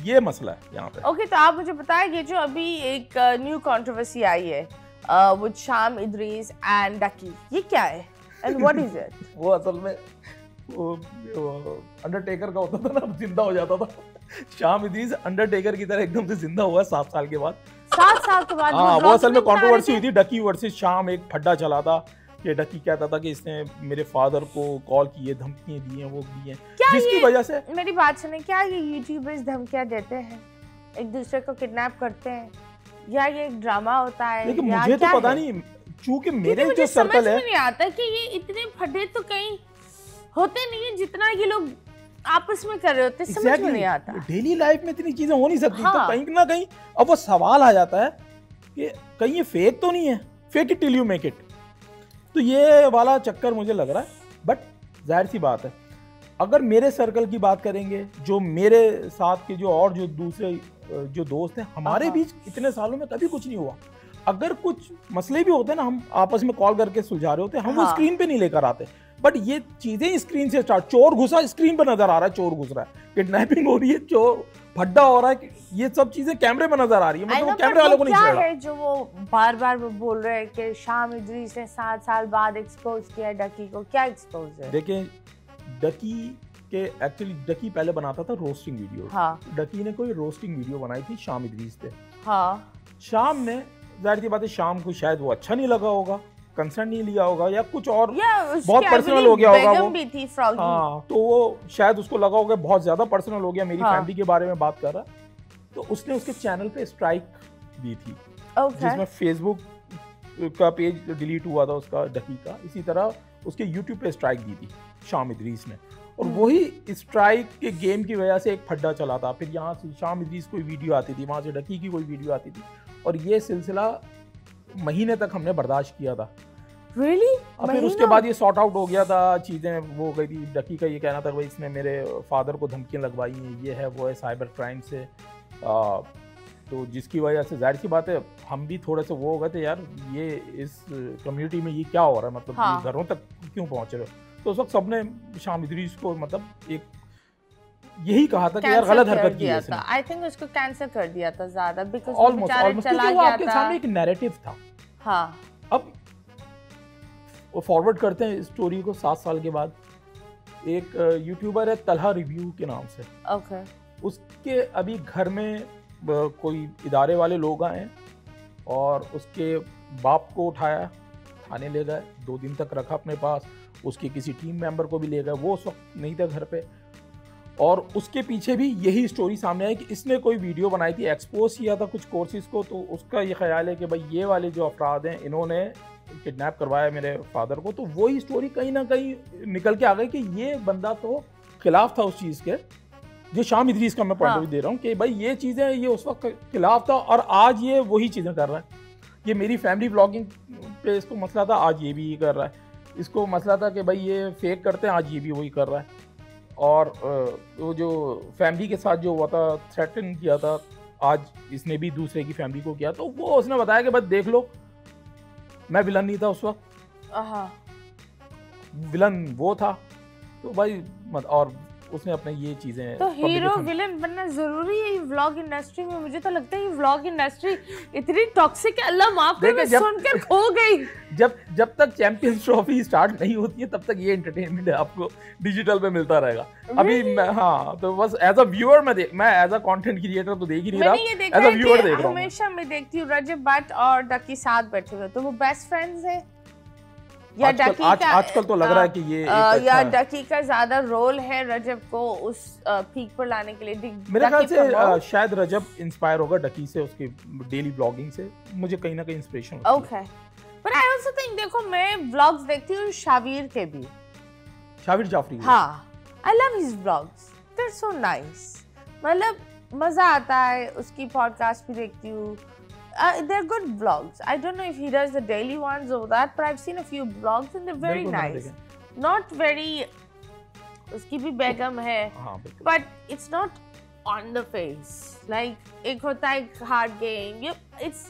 B: ये मसला है यहाँ पे।
A: ओके, तो आप मुझे बताएं, ये जो अभी एक न्यू कंट्रोवर्सी आई है विद शाम इदरीस एंड डकी, ये क्या है एंड व्हाट इज इट?
B: वो असल में वो अंडरटेकर का होता था ना, जिंदा हो जाता था। शाम इदरीस अंडरटेकर की तरह एकदम से जिंदा हुआ 7 साल के बाद।
A: 7 साल के बाद?
B: हाँ, वो असल में कंट्रोवर्सी हुई थी, डकी वर्सेस शाम। एक फड्डा चला था कि डकी कहता था कि इसने मेरे फादर को कॉल किए, धमकियां दी हैं, वो दी हैं, जिसकी वजह से।
A: मेरी बात सुने, क्या ये यूट्यूबर्स धमकियां देते हैं, एक दूसरे को किडनैप करते हैं, या ये एक ड्रामा होता है?
B: लेकिन मुझे तो पता नहीं, चूंकि मेरे जो सर्कल है,
A: नहीं आता कि ये इतने फटे तो कहीं होते नहीं है जितना ये लोग आपस में कर रहे होते, समझ में नहीं आता।
B: डेली लाइफ में इतनी चीजें हो नहीं सकती।
A: हाँ।
B: तो कहीं ना कहीं अब वो सवाल आ जाता है कि कहीं ये फेक तो नहीं है, fake it till you make it. तो ये वाला चक्कर मुझे लग रहा है। बट जाहिर सी बात है, अगर मेरे सर्कल की बात करेंगे, जो मेरे साथ के जो और जो दूसरे जो दोस्त हैं, हमारे बीच इतने सालों में कभी कुछ नहीं हुआ। अगर कुछ मसले भी होते हैं ना, हम आपस में कॉल करके सुलझा रहे होते हैं, हम वो स्क्रीन पे नहीं लेकर आते। बट ये चीजें स्क्रीन से स्टार्ट, चोर घुसा स्क्रीन पे नजर आ रहा है, चोर घुस रहा है, किडनैपिंग हो रही है, चोर फड्डा हो रहा है, ये सब चीजें कैमरे में नजर आ रही है। मतलब कैमरे वालों को नहीं
A: क्या है जो वो बार बार वो बोल रहे हैं कि शाम इदरीस ने 7 साल बाद एक्सपोज किया डकी को, क्या एक्सपोज है?
B: देखिए डकी के एक्चुअली डकी पहले बनाता था रोस्टिंग वीडियो।
A: हाँ।
B: डकी ने कोई रोस्टिंग वीडियो बनाई थी शाम इदरीस पे।
A: हाँ।
B: शाम ने, जाहिर सी बात है, शाम को शायद वो अच्छा नहीं लगा होगा, कंसर्न नहीं लिया होगा, या कुछ और बहुत पर्सनल हो गया होगा वो।
A: भी थी फ्रॉगी।
B: हाँ, तो वो शायद उसको लगा होगा बहुत ज्यादा पर्सनल हो गया, मेरी फैमिली के बारे में बात कर रहा, तो उसने उसके चैनल पे स्ट्राइक दी थी, जिसमें फेसबुक का पेज डिलीट हुआ था उसका, डकी का। इसी तरह उसके यूट्यूब पे स्ट्राइक दी थी शाम इदरीस ने, और वही स्ट्राइक के गेम की वजह से एक फड्डा चला था। फिर यहाँ से शाम इदरीस कोई वीडियो आती थी, वहाँ से डकी की कोई वीडियो आती थी, और ये सिलसिला महीने तक हमने बर्दाश्त किया था।
A: Really?
B: और फिर उसके बाद ये सॉर्ट आउट हो गया था, चीज़ें वो हो गई थी। डकी का ये कहना था भाई इसने मेरे फादर को धमकियाँ लगवाई हैं, ये है वो है, साइबर क्राइम से, तो जिसकी वजह से जाहिर सी बात है हम भी थोड़े से वो हो गए थे, यार ये इस कम्युनिटी में ये क्या हो रहा है, मतलब
A: हाँ।
B: ये घरों तक क्यों पहुँच रहे हो। तो उस वक्त सबने शाम इदरीस को मतलब एक यही कहा था कि यार गलत हरकत की है इसने।
A: आई थिंक उसको कैंसिल कर दिया था ज्यादा, बिकॉज़
B: ऑलमोस्ट क्योंकि वो आपके सामने एक नैरेटिव था।
A: हाँ,
B: अब वो फॉरवर्ड करते हैं स्टोरी को 7 साल के बाद। एक यूट्यूबर है तलहा रिव्यू के नाम से,
A: ओके,
B: उसके अभी घर में कोई इदारे वाले लोग आए और उसके बाप को उठाया, थाने ले गए, 2 दिन तक रखा अपने पास। उसके किसी टीम मेंबर को भी ले गए, वो उस वक्त नहीं था घर पे। और उसके पीछे भी यही स्टोरी सामने आई कि इसने कोई वीडियो बनाई थी, एक्सपोज किया था कुछ कोर्सेज को। तो उसका ये ख्याल है कि भाई ये वाले जो अफराद हैं इन्होंने किडनैप करवाया मेरे फादर को। तो वही स्टोरी कहीं ना कहीं निकल के आ गई कि ये बंदा तो खिलाफ था उस चीज़ के, जो शाम इदरीस का मैं पॉइंट ऑफ व्यू दे रहा हूँ कि भाई ये चीज़ें ये उस वक्त खिलाफ था और आज ये वही चीज़ें कर रहा है। ये मेरी फैमिली ब्लॉगिंग पे इसको मसला था, आज ये भी कर रहा है। इसको मसला था कि भाई ये फेक करते हैं, आज ये भी वही कर रहा है। और वो जो फैमिली के साथ जो हुआ था, थ्रेटन किया था, आज इसने भी दूसरे की फैमिली को किया। तो वो उसने बताया कि बस देख लो, मैं विलन नहीं था उस वक्त, विलन वो था। तो भाई और उसने अपने ये चीजें,
A: तो हीरो विलन बनना जरूरी है व्लॉग इंडस्ट्री में? मुझे तो लगता है व्लॉग इंडस्ट्री इतनी टॉक्सिक है, अल्लाह माफ करे, मैं सुनकर खो गई।
B: जब तक चैंपियंस ट्रॉफी स्टार्ट नहीं होती है तब तक ये एंटरटेनमेंट आपको डिजिटल पे मिलता रहेगा। अभी मैं तो बस एज अ व्यूअर मैं एज अ कंटेंट क्रिएटर तो देख ही नहीं रहा, एज अ व्यूअर देख रहा हूं।
A: हमेशा मैं देखती हूँ रजब भट्ट और डकी साथ बैठे हुए, तो वो बेस्ट फ्रेंड्स है या डकी का?
B: आजकल तो लग रहा है कि ये
A: या डकी का ज्यादा रोल है रजब को उस पीक पर लाने के लिए?
B: मेरे ख्याल से शायद रजब इंस्पायर होगा डकी से, उसकी डेली ब्लॉगिंग से मुझे कहीं ना कहीं इंस्पिरेशन होती है।
A: Okay, but I also think, देखो मैं ब्लॉग्स देखती हूँ शावीर के भी,
B: शावीर जाफरी।
A: हाँ, I love his blogs, they are so nice, मतलब मजा आता है। उसकी पॉडकास्ट भी देखती हूँ, they're good vlogs. I don't know if he does the daily ones or that, but I've seen a few vlogs and they're very nice. Not very, उसकी भी बेगम है, but it's not on the face. Like एक होता है card game, it's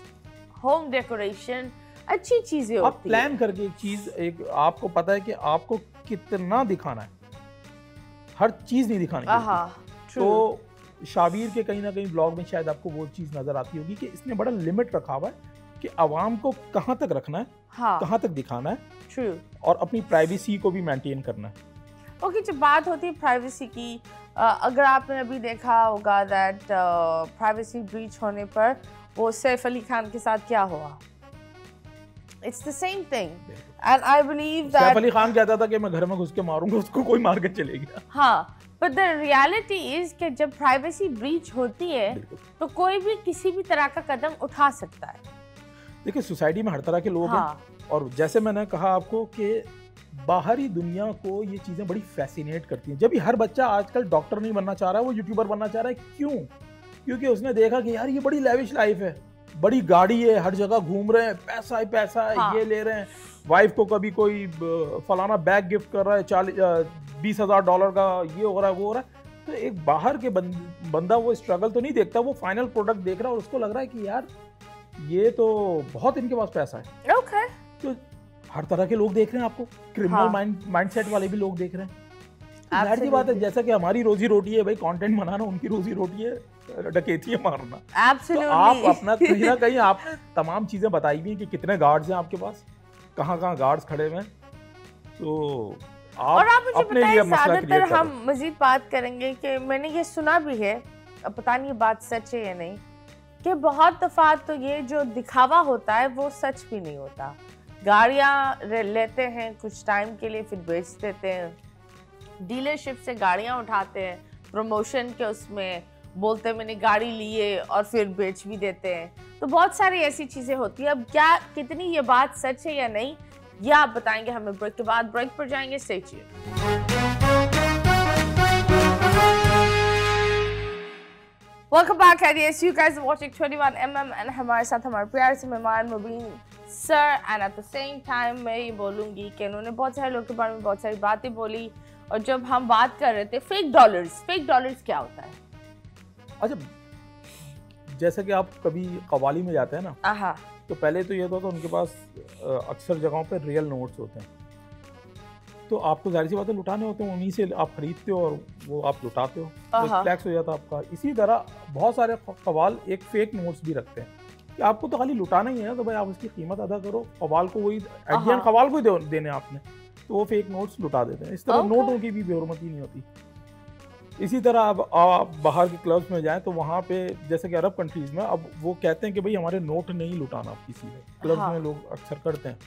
A: home decoration, अच्छी चीजें होती है।
B: आप प्लान करके एक चीज, एक आपको पता है कि आपको कितना दिखाना है, हर चीज नहीं दिखानी है। तो शावीर के कहीं ना कहीं ब्लॉग में शायद आपको वो चीज नजर आती होगी कि इसने बड़ा लिमिट रखा हुआ है कि आवाम को कहाँ तक रखना है, कहाँ तक दिखाना है,
A: True.
B: और अपनी प्राइवेसी को भी मेंटेन करना है।
A: ओके, जब बात होती है प्राइवेसी की, अगर आपने अभी देखा होगा दैट प्राइवेसी ब्रीच होने पर वो सैफ अली खान के साथ क्या हुआ, it's the same thing and I believe that
B: Saif Ali Khan कहता था कि मैं घर में घुस के मारूंगा उसको, कोई मार के चले गया।
A: हाँ, बट द रियलिटी इज कि जब प्राइवेसी ब्रीच होती है तो कोई भी किसी भी तरह का कदम उठा सकता है।
B: देखिए सोसाइटी में हर तरह के लोग हैं, और जैसे मैंने कहा आपको कि बाहरी दुनिया को ये चीज़ें बड़ी फैसिनेट करती हैं। जब भी हर बच्चा आजकल डॉक्टर नहीं बनना चाह रहा है, वो यूट्यूबर बनना चाह रहा है। क्यों? क्योंकि उसने देखा कि यार ये बड़ी लेविश लाइफ है, बड़ी गाड़ी है, हर जगह घूम रहे हैं, पैसा ही पैसा है, ये ले रहे हैं, वाइफ को कभी कोई फलाना बैग गिफ्ट कर रहा है, $20,000 का, ये हो रहा है, वो हो रहा है। तो एक बाहर के बंदा वो स्ट्रगल तो नहीं देखता, वो फाइनल प्रोडक्ट देख रहा है और उसको लग रहा है कि यार ये तो बहुत इनके पास पैसा है।
A: ओके,
B: तो हर तरह के लोग देख रहे हैं आपको, क्रिमिनल माइंडसेट वाले भी लोग देख रहे हैं। जाहिर सी बात है, जैसा कि हमारी रोजी रोटी है भाई कंटेंट बनाना, उनकी रोजी रोटी है डकैती है मारना।
A: Absolutely.
B: तो आप अपना कहीं ना कहीं आपने तमाम चीजें बताई भी हैं कि कितने गार्ड्स हैं आपके पास, कहाँ गार्ड्स खड़े हुए हैं। तो
A: और आप मुझे बताइए, ज्यादातर हम मजीद बात करेंगे कि मैंने ये सुना भी है, अब पता नहीं ये बात सच है या नहीं, कि बहुत दफा तो ये जो दिखावा होता है वो सच भी नहीं होता। गाड़ियाँ लेते हैं कुछ टाइम के लिए, फिर बेच देते हैं, डीलरशिप से गाड़ियाँ उठाते हैं, प्रमोशन के उसमें बोलते हैं मैंने गाड़ी ली है, और फिर बेच भी देते हैं। तो बहुत सारी ऐसी चीज़ें होती हैं। अब क्या कितनी ये बात सच है या नहीं, ये आप बताएंगे हमें ब्रेक के बाद। ब्रेक पर जाएंगे, स्टे ट्यून्ड। वेलकम बैक एडियस, you guys are watching 21mm and हमारे साथ हमारे प्यारे से मेहमान Mubeen sir. And at the same time मैं ये बोलूँगी कि उन्होंने बहुत सारे लोगों के बारे में बहुत सारी बातें बोली, और जब हम बात कर रहे थे फेक डॉलर्स क्या होता है?
B: अच्छा, जैसे कि आप कभी कवाली में जाते हैं ना, तो पहले तो ये होता था उनके पास अक्सर जगहों पे रियल नोट्स होते हैं। तो आपको जाहिर सी बात है लुटाने होते हैं, उन्हीं से आप खरीदते हो और वो आप लुटाते हो, तो फ्लैक्स हो जाता है आपका। इसी तरह बहुत सारे कवाल एक फेक नोट्स भी रखते हैं कि आपको तो खाली लुटाना ही है, तो भाई आप उसकी कीमत अदा करो, कवाल को वही एट कवाल को ही देने आपने, तो वो फेक नोट्स लुटा देते हैं। इस तरह नोटों की भी बेहरमती नहीं होती। इसी तरह आप बाहर के क्लब्स में जाएं तो वहाँ पे जैसे कि अरब कंट्रीज़ में अब वो कहते हैं कि भाई हमारे नोट नहीं लुटाना आप किसी में, क्लब्स में लोग अक्सर करते हैं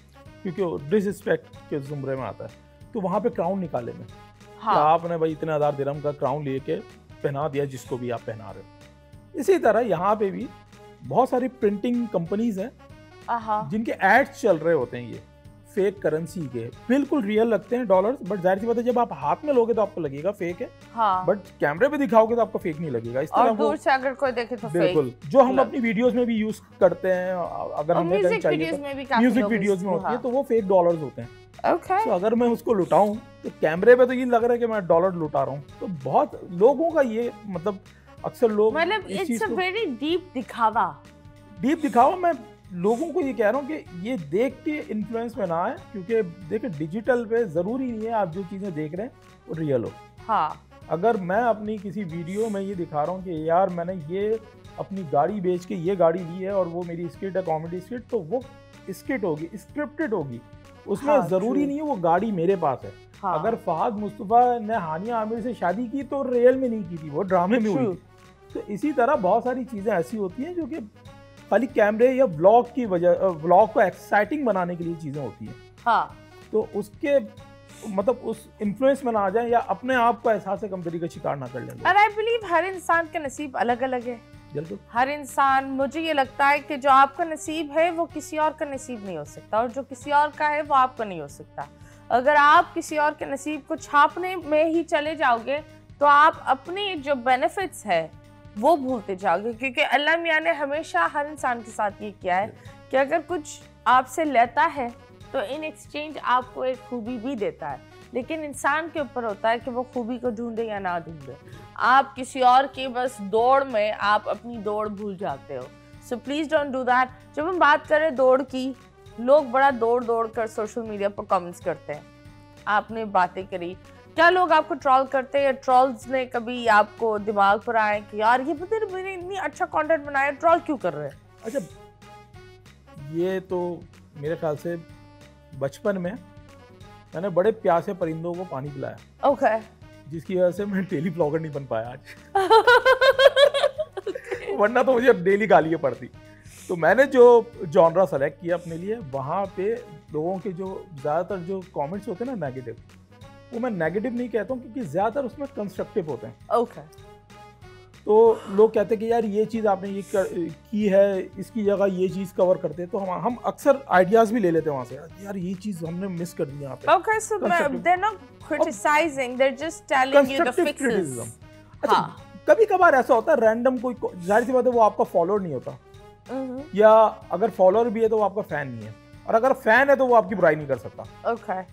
B: क्योंकि डिसरिस्पेक्ट के जुमरे में आता है। तो वहाँ पे क्राउन निकाले में तो आपने भाई इतने 1000 दिरहम का क्राउन लेके पहना दिया जिसको भी आप पहना रहे हो। इसी तरह यहाँ पे भी बहुत सारी प्रिंटिंग कंपनीज हैं जिनके एड्स चल रहे होते हैं, ये फेक करेंसी के बिल्कुल रियल लगते हैं डॉलर्स, बट जाहिर सी बात है जब आप हाथ में लोगे तो आपको लगेगा फेक है, बट कैमरे पे दिखाओगे तो आपको फेक नहीं लगेगा। इस तरह दूर से अगर कोई देखे तो बिल्कुल जो हम अपनी वीडियोस में भी यूज करते हैं, अगर हमें म्यूजिक वीडियोस में होती है तो वो फेक डॉलर्स होते हैं। तो अगर मैं उसको लुटाऊं तो कैमरे पे तो ये लग रहा है कि मैं डॉलर लुटा रहा हूँ। तो बहुत लोगों का ये मतलब अक्सर लोग
A: मतलब इट्स अ वेरी डीप दिखावा। मैं
B: लोगों को ये कह रहा हूँ कि ये देख के इन्फ्लुएंस में ना आए, क्योंकि देखिए डिजिटल पे ज़रूरी नहीं है आप जो चीज़ें देख रहे हैं वो रियल हो। अगर मैं अपनी किसी वीडियो में ये दिखा रहा हूँ कि यार मैंने ये अपनी गाड़ी बेच के ये गाड़ी ली है और वो मेरी स्किट है कॉमेडी स्किट, तो वो स्किट होगी, स्क्रिप्टेड होगी, उसमें ज़रूरी नहीं है वो गाड़ी मेरे पास है। अगर फहद मुस्तफ़ा ने हानिया आमिर से शादी की तो रियल में नहीं की थी, वो ड्रामे में हुई। तो इसी तरह बहुत सारी चीज़ें ऐसी होती हैं जो कि खाली कैमरे या व्लॉग की वजह, व्लॉग को एक्साइटिंग बनाने के लिए चीज़ें होती हैं। तो उसके मतलब उस इन्फ्लुएंस में ना आ जाए या अपने आप को एहसास कमतरी का शिकार ना कर लें।
A: और आई बिलीव हर इंसान का नसीब अलग अलग है। हर इंसान, मुझे ये लगता है कि जो आपका नसीब है वो किसी और का नसीब नहीं हो सकता, और जो किसी और का है वो आपका नहीं हो सकता। अगर आप किसी और के नसीब को छापने में ही चले जाओगे तो आप अपनी जो बेनिफिट्स है वो भूलते जाओगे, क्योंकि अल्लाह मियां ने हमेशा हर इंसान के साथ ये किया है कि अगर कुछ आपसे लेता है तो इन एक्सचेंज आपको एक खूबी भी देता है, लेकिन इंसान के ऊपर होता है कि वो खूबी को ढूंढे या ना ढूंढे। आप किसी और की बस दौड़ में आप अपनी दौड़ भूल जाते हो। So please don't do that. जब हम बात करें दौड़ की, लोग बड़ा दौड़ कर सोशल मीडिया पर कमेंट्स करते हैं। आपने बातें करी, क्या लोग आपको ट्रोल करते हैं? ट्रोल्स ने कभी आपको दिमाग पर आए कि यार ये पता नहीं मैंने इतनी अच्छा कंटेंट बनाया, ट्रोल क्यों कर रहे हैं?
B: अच्छा, ये तो मेरे ख्याल से बचपन में मैंने बड़े प्यासे परिंदों को पानी पिलाया, जिसकी वजह से मैं डेली ब्लॉगर नहीं बन पाया आज। वरना तो मुझे डेली गालियाँ पड़ती। तो मैंने जो जॉनरा सेलेक्ट किया अपने लिए, वहाँ पे लोगों के जो ज़्यादातर जो कमेंट्स होते हैं ना नेगेटिव, वो मैं नेगेटिव नहीं कहता हूँ क्योंकि ज़्यादातर उसमें कंस्ट्रक्टिव होते हैं। तो लोग कहते हैं कि यार ये चीज़ आपने ये की है, इसकी जगह ये चीज़ कवर करते हैं, तो हम अक्सर आइडियाज़ भी ले लेते हैं वहाँ से, यार ये चीज़ हमने मिस कर दी यहाँ पे।
A: Okay, so they're not criticizing, they're just telling you the fixes.
B: अच्छा, कभी कभार ऐसा होता है रैंडम कोई, जाहिर सी बात है वो आपका फॉलोअर नहीं होता, या अगर फॉलोअर भी है तो वो आपका फैन नहीं है, और अगर फैन है तो वो आपकी बुराई नहीं कर सकता।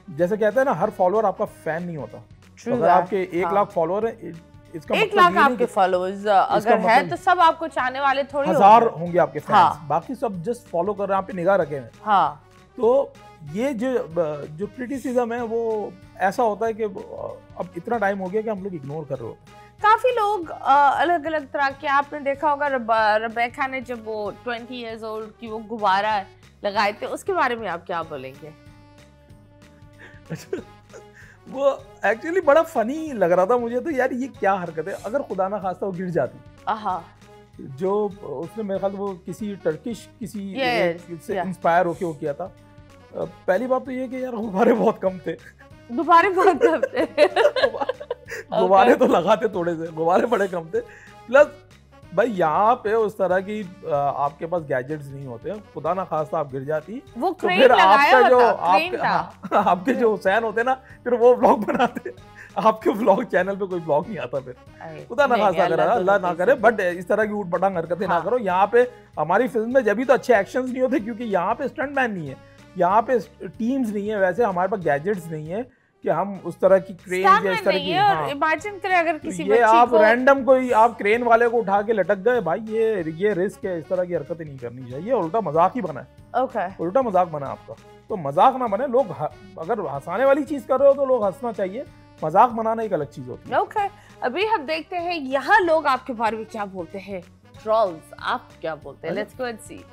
B: जैसे कहते हैं ना, हर फॉलोअर आपका फैन नहीं होता। अगर आपके 1 लाख फॉलोअर है, इसका
A: 1 लाख आपके फॉलोअर्स अगर है तो सब आपको चाहने वाले थोड़ी
B: 1000 होंगे आपके फैंस, बाकी सब जस्ट फॉलो कर रहे हैं, आप पे निगाह रखे हैं। तो ये जो क्रिटिसिज्म है वो ऐसा होता है कि अब इतना टाइम हो गया कि हम लोग इग्नोर कर रहे होते हैं।
A: काफी लोग अलग अलग तरह के, आपने देखा होगा रबेका ने जब वो 20 इयर्स ओल्ड की वो गुब्बारा लगाए थे, उसके बारे में आप क्या बोलेंगे?
B: वो एक्चुअली बड़ा फनी लग रहा था मुझे, तो यार ये क्या हरकत है। अगर खुदा ना खास्ता वो गिर जाती, जो उसने मेरे ख्याल वो किसी टर्किश से इंस्पायर होके वो किया था। पहली बात तो ये कि यार गुब्बारे बहुत कम थे, गुब्बारे तो लगाते थोड़े से, गुब्बारे बड़े कम थे। प्लस भाई यहाँ पे उस तरह की आपके पास गैजेट्स नहीं होते, खुदा ना खास्ता आप गिर जाती
A: वो
B: तो फिर आपका जो आपके जो हुसैन होते ना, फिर वो व्लॉग बनाते, आपके व्लॉग चैनल पे कोई व्लॉग नहीं आता। फिर खुदा ना खास्ता करे, अल्लाह ना करे, बट इस तरह की ऊट-पटांग हरकतें ना करो। यहाँ पे हमारी फिल्म में जब भी तो अच्छे एक्शंस नहीं होते, क्योंकि यहाँ पे स्टंटमैन नहीं है, यहाँ पे टीम्स नहीं है, वैसे हमारे पास गैजेट्स नहीं है कि हम उस तरह की क्रेन या इस तरह की,
A: और इमेजिन करें अगर किसी
B: ये आप रैंडम कोई आप क्रेन वाले को उठा के लटक गए, भाई ये रिस्क है, इस तरह की हरकतें नहीं करनी चाहिए। उल्टा मजाक ही बना है, उल्टा मजाक बना आपका। तो मजाक ना बने, लोग अगर हंसाने वाली चीज कर रहे हो तो लोग हंसना चाहिए, मजाक बनाना एक अलग चीज होती है।
A: ओके, अभी हम देखते हैं यहाँ लोग आपके बारे में क्या बोलते हैं, ट्रोल्स आप क्या बोलते हैं, लेट्स गो एंड सी।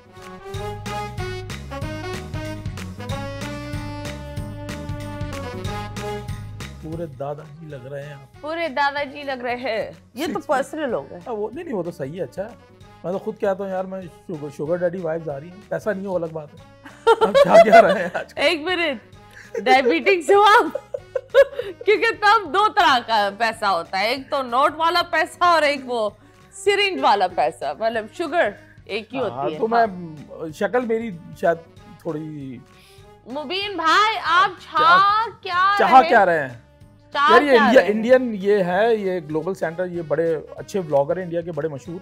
B: पूरे दादाजी लग रहे हैं आप।
A: पूरे दादाजी लग रहे हैं, ये तो पर्सनल हो गए।
B: वो नहीं वो तो सही है, अच्छा है। मैं तो खुद कहता हूँ यार मैं शुगर डैडी वाइफ्स आ रही है, पैसा नहीं हो अलग बात है। अब क्या रहे हैं आज?
A: एक मिनट, डायबिटिक्स हो आप? क्योंकि तब दो तरह का पैसा होता है, एक तो नोट वाला पैसा और एक वो सिरिंज वाला पैसा, मतलब शुगर एक ही होती है।
B: तो मैं शक्ल मेरी शायद थोड़ी।
A: मुबीन भाई आप
B: चाह क्या रहे हैं यार? ये इंडियन ये है, ये ग्लोबल सेंटर, ये बड़े अच्छे ब्लॉगर हैं इंडिया के, बड़े मशहूर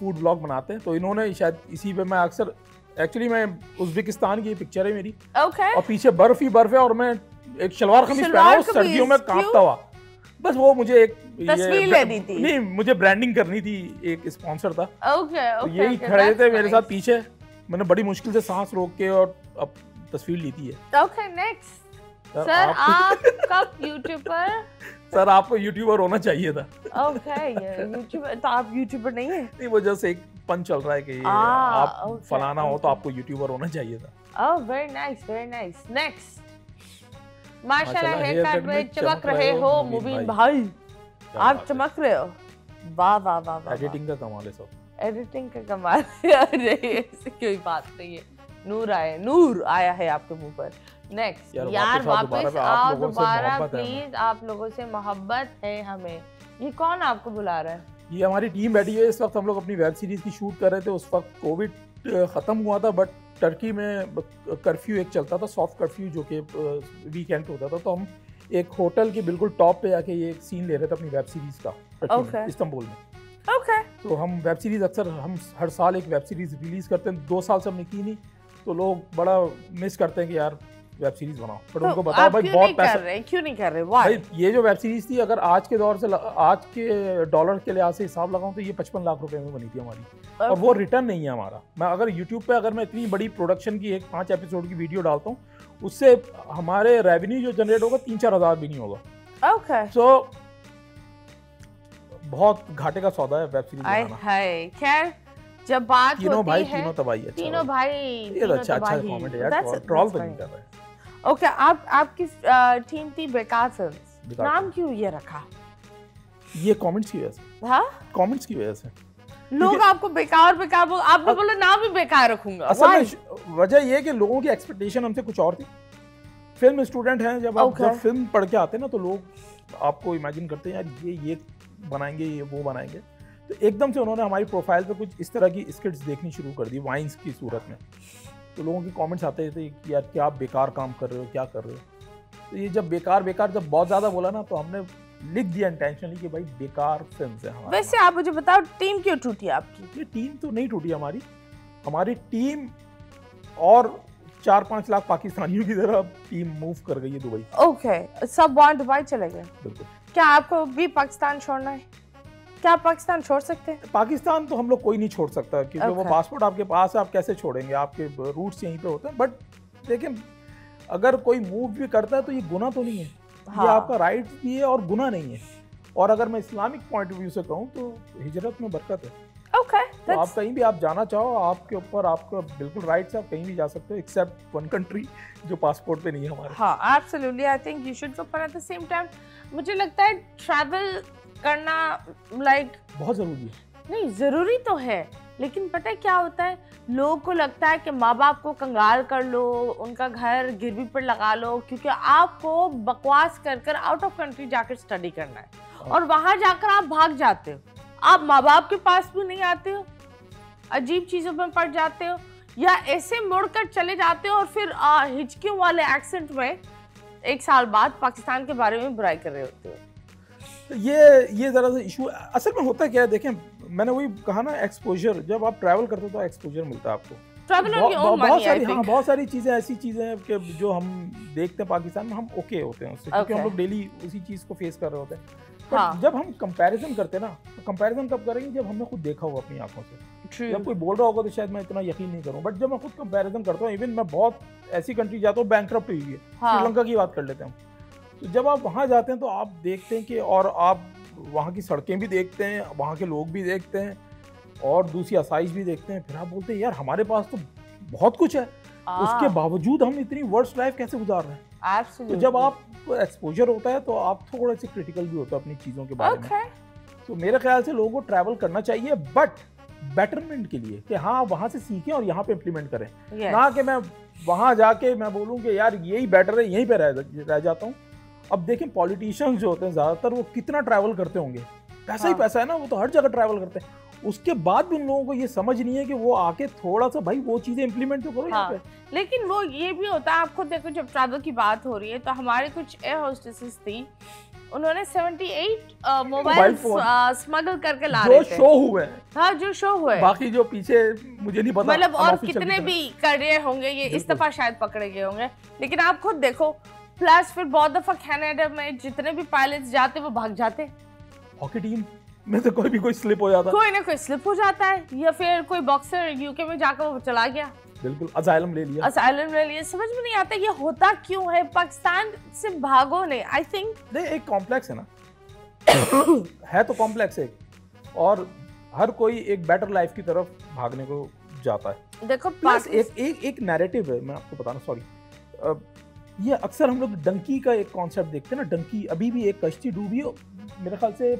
B: फूड ब्लॉग बनाते हैं। तो इन्होंने शायद इसी पे मैं अक्सर, एक्चुअली मैं उज्बेकिस्तान की पिक्चर है मेरी, और पीछे बर्फ ही बर्फ है और मैं एक शलवार कमीज पहना हूं सर्दियों में कांपता हुआ। बस वो मुझे एक
A: तस्वीर लेनी थी,
B: नहीं मुझे ब्रांडिंग करनी थी, एक स्पॉन्सर था।
A: तो
B: यही खड़े थे मेरे साथ पीछे, मैंने बड़ी मुश्किल से सांस रोक के और अब तस्वीर ली थी।
A: ओके नेक्स्ट सर, आप कब यूट्यूबर?
B: सर आपको यूट्यूबर होना चाहिए था।
A: ओके यूट्यूबर, तो आप यूट्यूबर नहीं है?
B: नहीं वो जैसे एक पंच चल रहा है कि आप फलाना हो तो आपको यूट्यूबर होना चाहिए था।
A: Oh very nice very nice. Next, माशाल्लाह हेयर कट में चमक रहे हो मुबीन भाई, आप चमक रहे हो, वाह वाह वाह।
B: एडिटिंग का कमाल है सब,
A: एडिटिंग का कमाल। अरे ऐसी कोई बात नहीं है, नूर आया है आपके मुंह पर। नेक्स्ट यार वापस आओ दोबारा प्लीज, आप लोगों से मोहब्बत है हमें। ये कौन आपको बुला रहा है?
B: ये हमारी टीम बैठी है, इस वक्त हम लोग अपनी वेब सीरीज की शूट कर रहे थे। उस वक्त कोविड खत्म हुआ था, बट टर्की में कर्फ्यू एक चलता था, सॉफ्ट कर्फ्यू, जो कि वीकेंड होता था। तो हम एक होटल के बिल्कुल टॉप पे आके ये एक सीन ले रहे थे अपनी वेब सीरीज का, इस्तांबुल में।
A: ओके
B: तो हम वेब सीरीज अक्सर, हम हर साल एक वेब सीरीज रिलीज करते हैं, 2 साल से हमने की नहीं, तो लोग बड़ा मिस करते हैं कि यार वेब सीरीज बनाओ। बट
A: तो
B: उनको बताओ भाई बहुत पैसा,
A: क्यों नहीं कर रहे? भाई
B: ये जो वेब सीरीज थी, अगर आज के दौर से, आज के डॉलर के लिहाज से हिसाब लगाऊं तो ये 55 लाख रुपए में बनी थी हमारी, और वो रिटर्न नहीं है हमारा। मैं अगर यूट्यूब पे अगर मैं इतनी बड़ी प्रोडक्शन की एक 5 एपिसोड की वीडियो डालता हूँ, उससे हमारे रेवेन्यू जो जनरेट होगा 3-4 हज़ार भी नहीं होगा।
A: ओके
B: सो बहुत घाटे का सौदा है वेब सीरीज बनाना।
A: खैर जब बात
B: तीनों
A: होती
B: भाई
A: है,
B: तीनों तबाही, अच्छा
A: तीनों भाई,
B: ये तो अच्छा कमेंट है यार, ट्रोल तो नहीं कर रहे।
A: ओके आपकी टीम थी बेकार फिल्म्स, नाम क्यों ये रखा?
B: ये कमेंट्स की वजह से।
A: हाँ
B: कमेंट्स की वजह से
A: लोग आपको बेकार बेकार बोल, आपने बोला नाम भी बेकार रखूंगा।
B: असल में वजह ये है कि लोगों की एक्सपेक्टेशन हमसे कुछ और थी। फिल्म स्टूडेंट हैं, जब आप जब फिल्म पढ़ के आते हैं ना, तो लोग आपको इमेजिन करते हैं यार ये बनाएंगे, ये वो बनाएंगे। तो एकदम से उन्होंने हमारी प्रोफाइल पे कुछ इस तरह की स्किट्स देखनी शुरू कर दी वाइन्स की सूरत में। तो लोगों की कमेंट्स आते थे कि यार क्या आप बेकार काम कर रहे हो, क्या कर रहे हो। तो ये जब बेकार जब बहुत ज़्यादा बोला ना, तो हमने लिख दिया इंटेंशनली कि भाई बेकार फिल्म है हमारी।
A: वैसे आप मुझे बताओ टीम क्यों टूटी आपकी?
B: ये टीम तो नहीं टूटी हमारी टीम और 4-5 लाख पाकिस्तानियों की तरह टीम मूव कर गई है दुबई।
A: ओके सब वहाँ दुबई चले गए।
B: बिल्कुल।
A: क्या आपको भी पाकिस्तान छोड़ना है? क्या आप पाकिस्तान छोड़ सकते हैं?
B: पाकिस्तान तो हम लोग कोई नहीं छोड़ सकता, क्योंकि वो पासपोर्ट आपके पास है, आप कैसे छोड़ेंगे, आपके रूट्स यहीं पे होते हैं। बट लेकिन अगर कोई मूव भी करता है तो ये गुनाह तो नहीं है। हाँ। ये आपका राइट भी है और गुनाह नहीं है। और अगर मैं इस्लामिक पॉइंट ऑफ व्यू से कहूँ तो हिजरत में बरकत है।
A: तो
B: आप कहीं भी आप जाना चाहो, आपके ऊपर आपका बिल्कुल राइट है, आप कहीं भी जा सकते हो एक्सेप्ट वन कंट्री जो पासपोर्ट पे नहीं है हमारे।
A: हाँ absolutely, I think you should go, पर एट द सेम टाइम मुझे लगता है ट्रैवल करना
B: बहुत जरूरी है।
A: नहीं जरूरी तो है, लेकिन पता है क्या होता है, लोगों को लगता है कि माँ बाप को कंगाल कर लो, उनका घर गिरवी पर लगा लो, क्योंकि आपको बकवास कर आउट ऑफ कंट्री जाकर स्टडी करना है और वहां जाकर आप भाग जाते हो, आप माँ बाप के पास भी नहीं आते हो, अजीब चीजों में पड़ जाते हो, या ऐसे मुड़कर चले जाते हो और फिर हिचकियों वाले एक्सेंट में 1 साल बाद पाकिस्तान के बारे में बुराई कर रहे होते हो।
B: ये जरा सा इशू असल में होता क्या है, देखें मैंने वही कहा ना, एक्सपोजर, जब आप ट्रैवल करते हो तो एक्सपोजर मिलता है आपको। बहुत सारी चीजें ऐसी चीजें हैं कि जो हम देखते हैं पाकिस्तान में, हम ओके होते हैं उससे, क्योंकि हम लोग डेली उसी चीज को फेस कर रहे होते हैं। हाँ। जब हम कंपैरिजन करते हैं ना, तो कंपैरिजन कब करेंगे जब हमने खुद देखा हो अपनी आंखों से। जब कोई बोल रहा होगा तो शायद मैं इतना यकीन नहीं करूँ, बट जब मैं खुद कंपैरिजन करता हूँ, इवन मैं बहुत ऐसी कंट्री जाता हूँ बैंकरप्ट हुई है, श्रीलंका की बात कर लेते हैं, तो जब आप वहाँ जाते हैं तो आप देखते हैं कि, और आप वहाँ की सड़कें भी देखते हैं, वहाँ के लोग भी देखते हैं और दूसरी आसाइश भी देखते हैं, फिर आप बोलते हैं यार हमारे पास तो बहुत कुछ है, उसके बावजूद हम इतनी वर्स्ट लाइफ कैसे गुजार रहे हैं। तो जब आपको एक्सपोजर होता है तो आप थोड़े से क्रिटिकल भी होते हैं अपनी चीज़ों के बारे में। तो मेरे ख्याल से लोगों को ट्रैवल करना चाहिए, बट बेटरमेंट के लिए, कि हाँ वहाँ से सीखें और यहाँ पे इम्प्लीमेंट करें। ना कि मैं वहाँ जाके मैं बोलूँ कि यार यही बेटर है, यहीं पे रह जाता हूँ। अब देखें पॉलिटिशियंस जो होते हैं ज़्यादातर वो कितना ट्रैवल करते होंगे, पैसा ही पैसा है ना, वो तो हर जगह ट्रैवल करते हैं। उसके बाद भी उन लोगों को ये समझ नहीं है कि वो आके थोड़ा सा भाई वो चीजें इंप्लीमेंट तो करो यहाँ पे।
A: लेकिन वो ये भी होता है, आप खुद देखो जब ट्रैवल की बात हो रही है तो हमारे कुछ एयर होस्टेसेस थी, उन्होंने 78 मोबाइल स्मगल करके ला रहे थे,
B: जो शो हुए।
A: हाँ जो शो हुए,
B: बाकी जो पीछे मुझे नहीं पता,
A: मतलब और कितने भी कर रहे होंगे, ये इस दफा शायद पकड़े गए होंगे। लेकिन आप खुद देखो, प्लस फिर बहुत दफा कनाडा में जितने भी पायलट्स जाते वो भाग जाते।
B: हॉकी टीम में तो कोई स्लिप हो जाता है,
A: कोई ना कोई स्लिप हो जाता है, या फिर कोई बॉक्सर यूके में जाकर वो चला गया,
B: बिल्कुल असाइलम ले लिया।
A: समझ में नहीं आता ये होता क्यों है। पाकिस्तान से भागो नहीं, आई थिंक
B: नहीं, एक कॉम्प्लेक्स है ना है तो कॉम्प्लेक्स एक, और हर कोई एक बेटर लाइफ की तरफ भागने को जाता है।
A: देखो
B: प्लस एक नैरेटिव है, मैं आपको बताना, सॉरी, ये अक्सर हम लोग डंकी का एक कॉन्सेप्ट देखते हैं ना। डंकी, अभी भी एक कश्ती डूबी, मेरे ख्याल से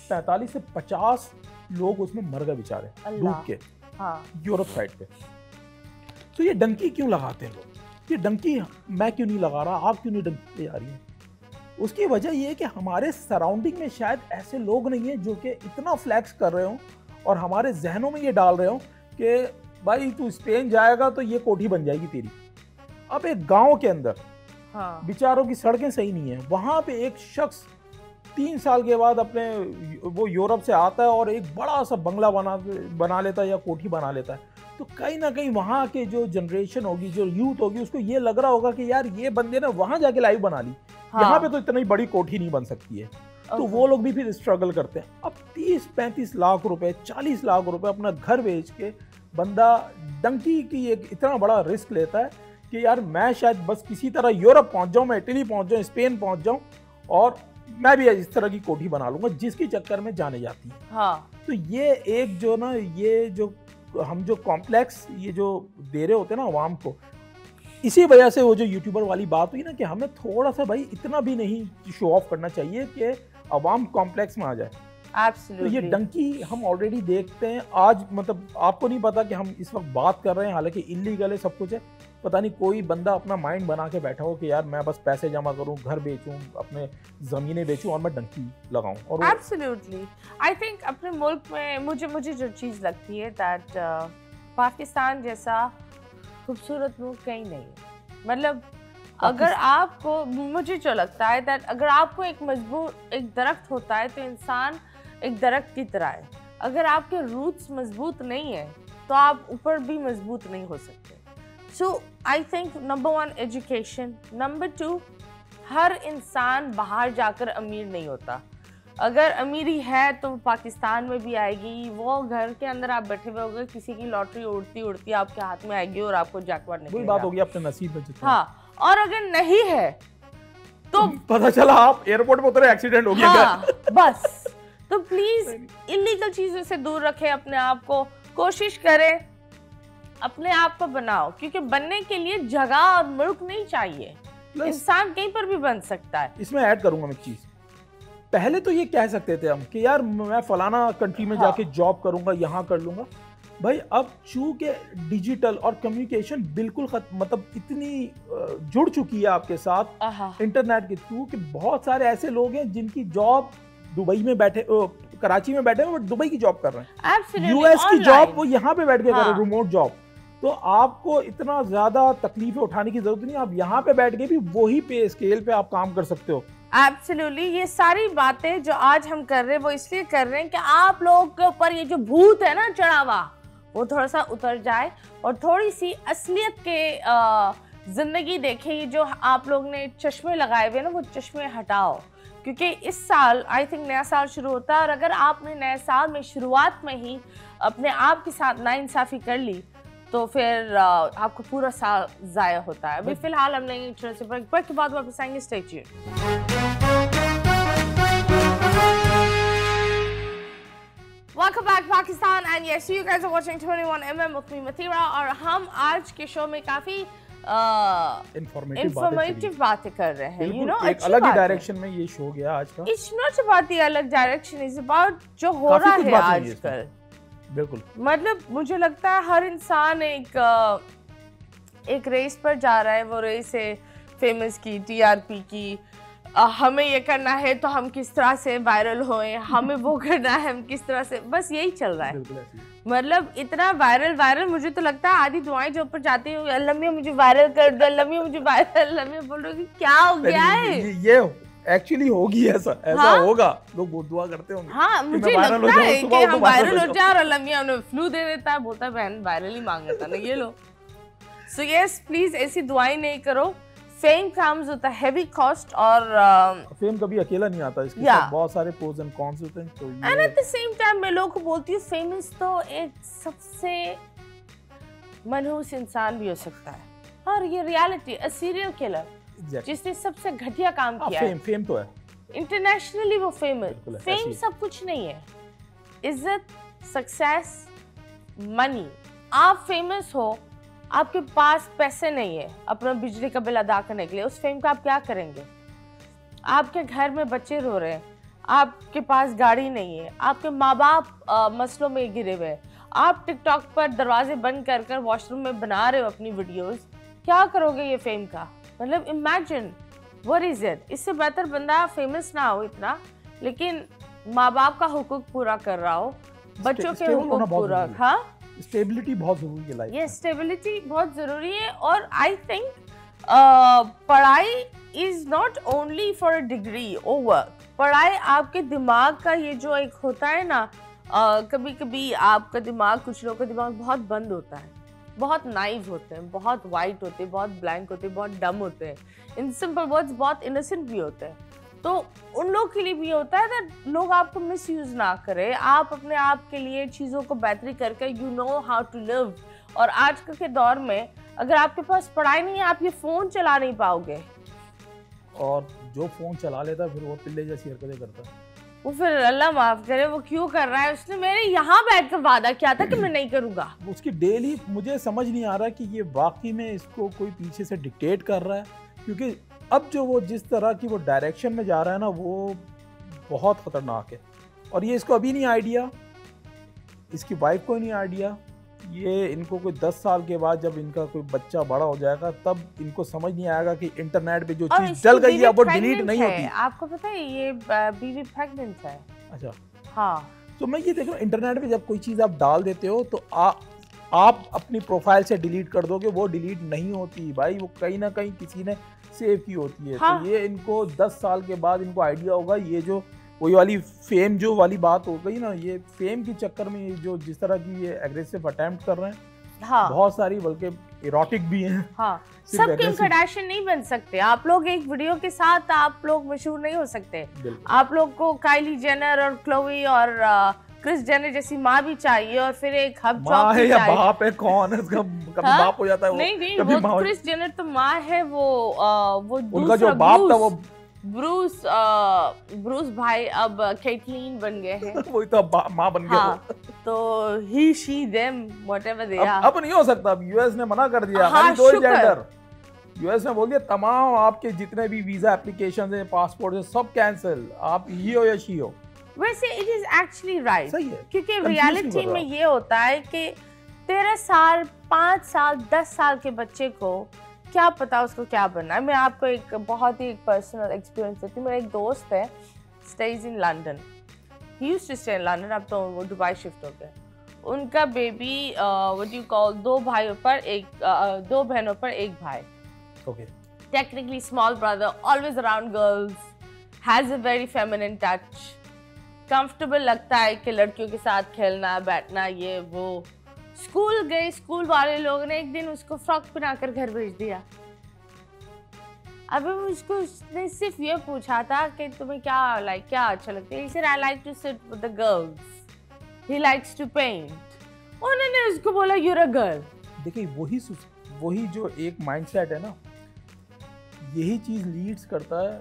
B: 45 से 50 लोग उसमें मर गए बेचारे डूब के, यूरोप साइड पे। तो ये डंकी क्यों लगाते हैं लोग? ये डंकी मैं क्यों नहीं लगा रहा, आप क्यों नहीं डंकी ले जा रही है? उसकी वजह ये है कि हमारे सराउंडिंग में शायद ऐसे लोग नहीं हैं जो कि इतना फ्लैक्स कर रहे हो और हमारे जहनों में ये डाल रहे हो कि भाई तू स्पेन जाएगा तो ये कोठी बन जाएगी तेरी। अब एक गांव के अंदर बेचारों की सड़कें सही नहीं है, वहां पे एक शख्स 3 साल के बाद अपने वो यूरोप से आता है और एक बड़ा सा बंगला बना लेता है या कोठी बना लेता है। तो कहीं ना कहीं वहाँ के जो जनरेशन होगी, जो यूथ होगी, उसको ये लग रहा होगा कि यार ये बंदे ने वहाँ जाके लाइफ बना ली, यहाँ पे तो इतनी बड़ी कोठी नहीं बन सकती है। तो वो लोग भी फिर स्ट्रगल करते हैं। अब 30-35 लाख रुपए, 40 लाख रुपए अपना घर बेच के बंदा डंकी की एक इतना बड़ा रिस्क लेता है कि यार मैं शायद बस किसी तरह यूरोप पहुंच जाऊं, मैं इटली पहुंच जाऊं, स्पेन पहुंच जाऊं और मैं भी इस तरह की कोठी बना लूंगा, जिसकी चक्कर में जाने जाती है। तो ये एक जो ना, ये जो हम जो कॉम्प्लेक्स ये जो दे रहे होते हैं ना अवाम को, इसी वजह से वो जो यूट्यूबर वाली बात हुई ना कि हमें थोड़ा सा भाई इतना भी नहीं शो ऑफ करना चाहिए कि अवाम कॉम्प्लेक्स में आ जाए।
A: Absolutely.
B: तो ये डंकी हम ऑलरेडी देखते हैं आज, मतलब आपको नहीं पता कि हम इस वक्त बात कर रहे हैं, हालांकि इलीगल है सब कुछ है, पता नहीं कोई बंदा अपना माइंड बना के बैठा हो कि यार मैं बस पैसे जमा करूं, घर बेचूं, अपने ज़मीनें बेचूं और मैं डंकी लगाऊं। और
A: एब्सोल्युटली आई थिंक अपने मुल्क में मुझे जो चीज़ लगती है दैट पाकिस्तान जैसा खूबसूरत मुल्क कहीं नहीं है। मतलब अगर आपको, मुझे जो लगता है दैट अगर आपको एक मजबूत एक दरख्त होता है तो इंसान एक दरख्त की तरह है। अगर आपके रूट्स मजबूत नहीं है तो आप ऊपर भी मजबूत नहीं हो सकते। So I think number 1 education, number 2 हर इंसान बाहर जाकर अमीर नहीं होता। अगर अमीरी है तो पाकिस्तान में भी आएगी। वो घर के अंदर आप बैठे हुए होंगे, किसी की लॉटरी उड़ती उड़ती आपके हाथ में आएगी और आपको जैकपॉट निकलेगा।
B: वही बात होगी अपने नसीब में।
A: हाँ, और अगर नहीं है तो
B: पता चला आप एयरपोर्ट पे उतरे, एक्सीडेंट हो गया।
A: हाँ, बस। तो प्लीज इलीगल चीजों से दूर रखें अपने आप को, कोशिश करें अपने आप को बनाओ, क्योंकि बनने के लिए जगह और मुल्क नहीं चाहिए, इंसान कहीं पर भी बन सकता है।
B: इसमें ऐड करूंगा मैं एक चीज, पहले तो ये कह सकते थे हम कि यार मैं फलाना कंट्री में जाके जॉब करूंगा, यहाँ कर लूंगा। भाई अब चूंकि डिजिटल और कम्युनिकेशन बिल्कुल मतलब इतनी जुड़ चुकी है आपके साथ इंटरनेट के थ्रू कि बहुत सारे ऐसे लोग हैं जिनकी जॉब दुबई में बैठे, कराची में बैठे हैं, दुबई की जॉब कर रहे हैं, यूएस की जॉब वो यहाँ पे बैठ के कर रहे हैं, रिमोट जॉब। तो आपको इतना ज्यादा तकलीफें उठाने की जरूरत नहीं, आप यहाँ पे बैठ के भी वही पे स्केल पे आप काम कर सकते हो।
A: एब्सोल्युटली। ये सारी बातें जो आज हम कर रहे हैं वो इसलिए कर रहे हैं कि आप लोगों के ऊपर ये जो भूत है ना चढ़ा हुआ, वो थोड़ा सा उतर जाए और थोड़ी सी असलियत के जिंदगी देखें। ये जो आप लोग ने चश्मे लगाए हुए ना, वो चश्मे हटाओ, क्योंकि इस साल आई थिंक नया साल शुरू होता है, और अगर आपने नए साल में शुरुआत में ही अपने आप के साथ नाइंसाफ़ी कर ली तो फिर आपको पूरा साल ज़ाया होता है। अभी फिलहाल हम लेंगे छोटे से ब्रेक के बाद वापस आएंगे। Stay tuned. Welcome back Pakistan, and yes, you guys are watching 21mm with me Mathira, और हम आज के शो में काफी इंफॉर्मेटिव बातें कर रहे हैं। You know,
B: एक अलग ही डायरेक्शन में ये शो गया आज का।
A: It's not about the अलग डायरेक्शन, it's about जो हो रहा है आजकल।
B: बिल्कुल,
A: मतलब मुझे लगता है हर इंसान एक रेस पर जा रहा है। वो रेस है फेमस की, टीआरपी की। हमें ये करना है तो हम किस तरह से वायरल होएं, हमें वो करना है हम किस तरह से, बस यही चल रहा है। मतलब इतना वायरल मुझे तो लगता है आधी दुआएं जो ऊपर जाती हैं, अल्लाह मियां मुझे वायरल कर दो, अल्लाह मियां मुझे वायरल, अल्लाह मियां बोल रही क्या हो गया है।
B: ये एक्चुअली होगी, ऐसा
A: हाँ?
B: होगा, लोग बहुत दुआ करते होंगे।
A: हाँ, मुझे लगता है कि हम वायरल हो जाए और अल्लाह मियां उन्हें फ्लू दे देता है, बोलता है बहन वायरल ही मांग लेता ना, ये लो। सो यस, प्लीज ऐसी दुआएं नहीं करो। Fame comes with a heavy cost, और
B: फेम कभी अकेला नहीं आता, इसके साथ बहुत सारे प्रोज एंड कॉन्स होते हैं। तो
A: and at the same time मैं लोगों को बोलती हूँ फेमस तो एक सबसे मनहूस इंसान भी हो सकता है, और ये रियलिटी, अ सीरियल किलर जिसने सबसे घटिया काम किया है।
B: फेम तो है
A: इंटरनेशनली वो फेमस। फेम सब कुछ नहीं है, इज्जत, सक्सेस, मनी। आप फेमस हो, आपके पास पैसे नहीं है अपना बिजली का बिल अदा करने के लिए, उस फेम का आप क्या करेंगे? आपके घर में बच्चे रो रहे हैं, आपके पास गाड़ी नहीं है, आपके माँ बाप मसलों में गिरे हुए हैं, आप टिकटॉक पर दरवाजे बंद कर कर वॉशरूम में बना रहे हो अपनी वीडियोस, क्या करोगे ये फेम का? मतलब इमेजिन व्हाट इज इट। इससे बेहतर बंदा फेमस ना हो इतना, लेकिन माँ बाप का हुकूक पूरा कर रहा हो, बच्चों के हुकूक पूरा। हाँ,
B: स्टेबिलिटी बहुत जरूरी है लाइफ में।
A: ये स्टेबिलिटी बहुत जरूरी है, और आई थिंक पढ़ाई is not only for a degree और वर्क। पढ़ाई आपके दिमाग का ये जो एक होता है ना, कभी कभी आपका दिमाग, कुछ लोगों का दिमाग बहुत बंद होता है, बहुत नाइव होते हैं, बहुत वाइट होते हैं, बहुत ब्लैंक होते हैं, बहुत डम होते हैं, इन सिंपल वर्ड्स बहुत इनोसेंट भी होते हैं। तो उन लोग के लिए भी होता है कि लोग आपको मिसयूज ना करें, आप अपने आप के लिए चीज़ों को बेहतरी करके you know how to live. और आजकल के दौर में अगर आपके पास पढ़ाई नहीं है, आप ये फ़ोन चला नहीं पाओगे।
B: और जो फ़ोन चला लेता फिर वो पिल्ले जैसी हरकतें करता है,
A: वो फिर अल्लाह माफ़ करे वो क्यों कर रहा है, उसने मेरे यहाँ बैठ कर वादा किया था कि मैं नहीं करूँगा।
B: उसकी डेली मुझे समझ नहीं आ रहा कि ये वाकई में इसको कोई पीछे से डिक्टेट कर रहा है, क्योंकि अब जो वो जिस तरह की वो डायरेक्शन में जा रहा है ना, वो बहुत खतरनाक है। और ये इसको अभी नहीं आइडिया, इसकी वाइफ को नहीं आइडिया, ये इनको कोई 10 साल के बाद जब इनका कोई बच्चा बड़ा हो जाएगा तब इनको समझ नहीं आएगा कि इंटरनेट पे जो चीज चल गई है वो डिलीट नहीं होती।
A: आपको पता है ये बीवी प्रेग्नेंट है।
B: अच्छा,
A: हाँ।
B: तो मैं ये देख रहा हूँ, इंटरनेट पे जब कोई चीज आप डाल देते हो तो आप अपनी प्रोफाइल से डिलीट कर दोगे, वो डिलीट नहीं होती भाई, वो कहीं ना कहीं किसी ने सेव की होती है। हाँ। तो ये इनको 10 साल के बाद इनको आइडिया होगा, ये जो वही वाली फेम जो वाली बात हो गई ना, ये फेम के चक्कर में जो जिस तरह की ये एग्रेसिव अटेम्प्ट कर रहे हैं, हाँ, बहुत सारी बल्कि इरोटिक भी हैं।
A: हाँ, सब किम कार्दाशियन नहीं बन सकते आप लोग। एक वीडियो के साथ आप लोग मशहूर नहीं हो सकते। आप लोग को काइली जेनर और क्लोई और क्रिस जेनर जैसी माँ भी चाहिए, और फिर एक हब चौक भी चाहिए।
B: बाप है कौन है, कभी बाप हो जाता है वो।
A: नहीं, वो क्रिस जेनर तो माँ है, वो
B: उनका जो बाप था वो
A: ब्रूस भाई अब केटलीन बन गए हैं।
B: वही तो माँ बन गया।
A: हाँ, तो he she them whatever they are.
B: अब नहीं हो सकता, अब यूएस ने मना कर दिया। हाँ, दो जेंडर यूएस ने बोल दिया तमाम आपके जितने भी वीजा एप्लीकेशन है, पासपोर्ट है, सब कैंसिल, आप ही हो या शी हो।
A: वैसे इट इज एक्चुअली राइट,
B: सही है,
A: क्योंकि रियलिटी में ये होता है कि 13 साल 5 साल 10 साल के बच्चे को क्या पता उसको क्या बनना है। मैं आपको एक बहुत ही पर्सनल एक्सपीरियंस देती हूँ। मेरा एक दोस्त है, stays in London, he used to stay in London, अब तो वो दुबई शिफ्ट हो गए। उनका बेबी व्हाट यू कॉल 2 भाइयों पर एक 2 बहनों पर एक भाई।
B: Okay,
A: technically small brother, always around girls, has a very feminine touch, comfortable लगता है कि लड़कियों के साथ खेलना बैठना ये वो। स्कूल गए, स्कूल वाले लोगों ने एक दिन उसको फ्रॉक पहनाकर घर भेज दिया। अबे उसको उसने सिर्फ ये पूछा था कि तुम्हें क्या अच्छा लगता है। He said I like to sit with the girls. He likes to paint. उन्होंने उसको बोला you're a girl.
B: देखिए वही जो एक माइंडसेट है ना, यही चीज लीड्स करता है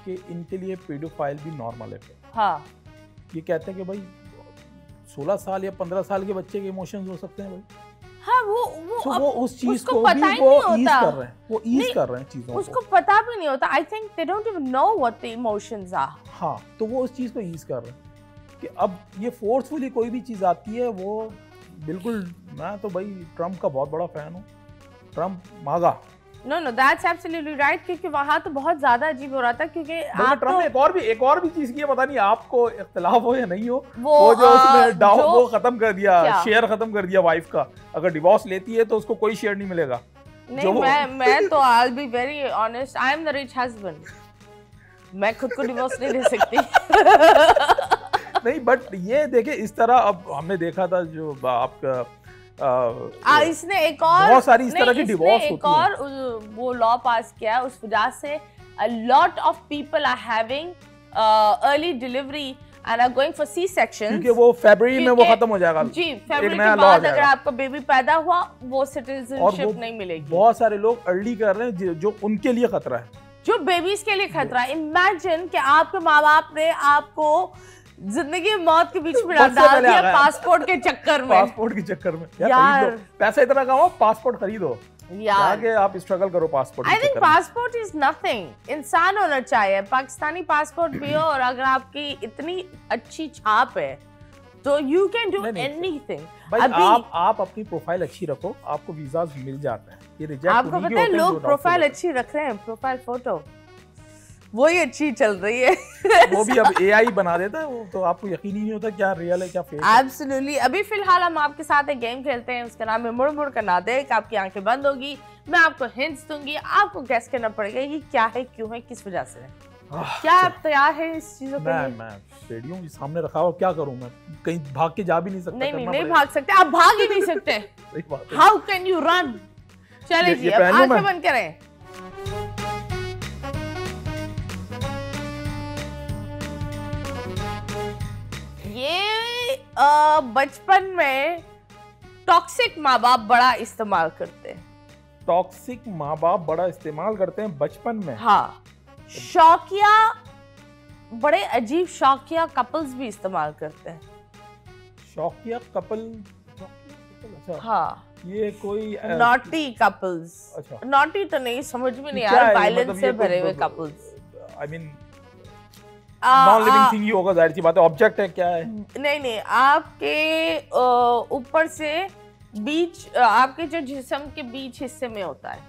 B: कि इनके लिए पेडोफाइल भी नॉर्मल है।
A: हाँ,
B: ये कहते हैं कि भाई 16 साल या 15 साल के बच्चे के इमोशंस हो सकते हैं भाई।
A: हाँ,
B: तो वो उस चीज
A: उसको
B: को
A: पता
B: भी
A: ही
B: वो
A: नहीं
B: ईज
A: होता।
B: कर रहे हैं, वो ईज कर रहे हैं चीजों
A: उसको
B: को।
A: पता भी नहीं होता। I think they don't even know what the emotions are.
B: हाँ, तो वो उस चीज को ईज कर रहे हैं कि अब ये फोर्सफुली कोई भी चीज आती है वो बिल्कुल। मैं तो भाई ट्रम्प का बहुत बड़ा फैन हूँ, ट्रम्प मागा।
A: नो दैट्स एब्सोल्युटली राइट, क्योंकि वहां तो बहुत ज्यादा अजीब हो रहा था, क्योंकि आप
B: ट्रम्प ने एक और भी चीज की है, पता नहीं आपको इख्तिलाफ हो या नहीं हो,
A: वो
B: जो उसने वो खत्म कर दिया,
A: क्या?
B: शेयर खत्म कर दिया वाइफ का। अगर डिवोर्स लेती है तो उसको कोई शेयर नहीं मिलेगा।
A: नहीं, मैं तो I will be very honest, I am the rich husband, मैं खुद को डिवोर्स नहीं दे सकती।
B: नहीं, बट ये देखे इस तरह अब हमने देखा था जो आपका
A: इसने एक और
B: बहुत सारी इस तरह की डिवोर्स होती है।
A: एक और वो लॉ पास किया, उस वजह से a lot of people are having early delivery and are going for C-sections,
B: क्योंकि वो फरवरी में वो खत्म हो जाएगा।
A: जी, फरवरी के
B: नया law आ
A: बाद अगर
B: जाएगा।
A: आपका बेबी पैदा हुआ वो
B: और
A: सिटीजनशिप नहीं मिलेगी।
B: बहुत सारे लोग अर्ली कर रहे हैं जो उनके लिए खतरा है,
A: जो बेबीज के लिए खतरा है। इमेजिन कि आपके माँ बाप ने आपको जिंदगी मौत के बीच में डाल दिया पासपोर्ट के चक्कर में।
B: पासपोर्ट के चक्कर में
A: यार,
B: खरीद लो। पैसा इतना कमाओ, पासपोर्ट खरीदो
A: यार,
B: आगे आप स्ट्रगल करो passport.
A: I think passport is nothing, इंसान होना चाहिए। पाकिस्तानी पासपोर्ट भी हो और अगर आपकी इतनी अच्छी छाप है तो यू कैन डू एनीथिंग।
B: भाई आप अपनी प्रोफाइल अच्छी रखो, आपको वीजास मिल जाते हैं। ये रिजेक्ट
A: आपको पता है लोग प्रोफाइल अच्छी रख रहे हैं, प्रोफाइल फोटो वही अच्छी चल रही है।
B: वो भी अब एआई बना देता है, वो तो आपको यकीन ही नहीं होता क्या रियल है क्या फेक है।
A: एब्सोल्युटली। अभी फिलहाल हम आपके साथ एक गेम खेलते हैं, उसका नाम है मुड़ मुड़ करना देख। आपकी आंखें बंद होगी, मैं आपको हिंट्स दूंगी, आपको गेस करना पड़ेगा ये क्या है, क्यों है, किस वजह से है। क्या आप तैयार हैं इस चीजों के लिए?
B: मैं रेडियो भी सामने रखा हुआ, क्या करूं मैं? कहीं भाग के जा भी नहीं सकता।
A: नहीं भाग सकते, आप भाग ही नहीं सकते।
B: सही बात है।
A: How can you run? चलिए जी, अब आंखें बंद करें। ये बचपन में टॉक्सिक माँ बाप बड़ा इस्तेमाल करते हैं।
B: टॉक्सिक माँ बाप बड़ा इस्तेमाल करते हैं बचपन में।
A: हाँ, शौकिया, बड़े अजीब शौकिया कपल्स भी इस्तेमाल करते हैं।
B: शौकिया कपल? अच्छा,
A: हाँ,
B: ये कोई
A: नॉटी कपल्स।
B: अच्छा,
A: नॉटी तो नहीं, समझ में नहीं आ रहा, वायलेंस से भरे हुए couples.
B: I mean non living thing he होगा, जाहिर सी बात है। ऑब्जेक्ट है, क्या है?
A: नहीं, आपके ऊपर से बीच, आपके जो जिस्म के बीच हिस्से में होता है।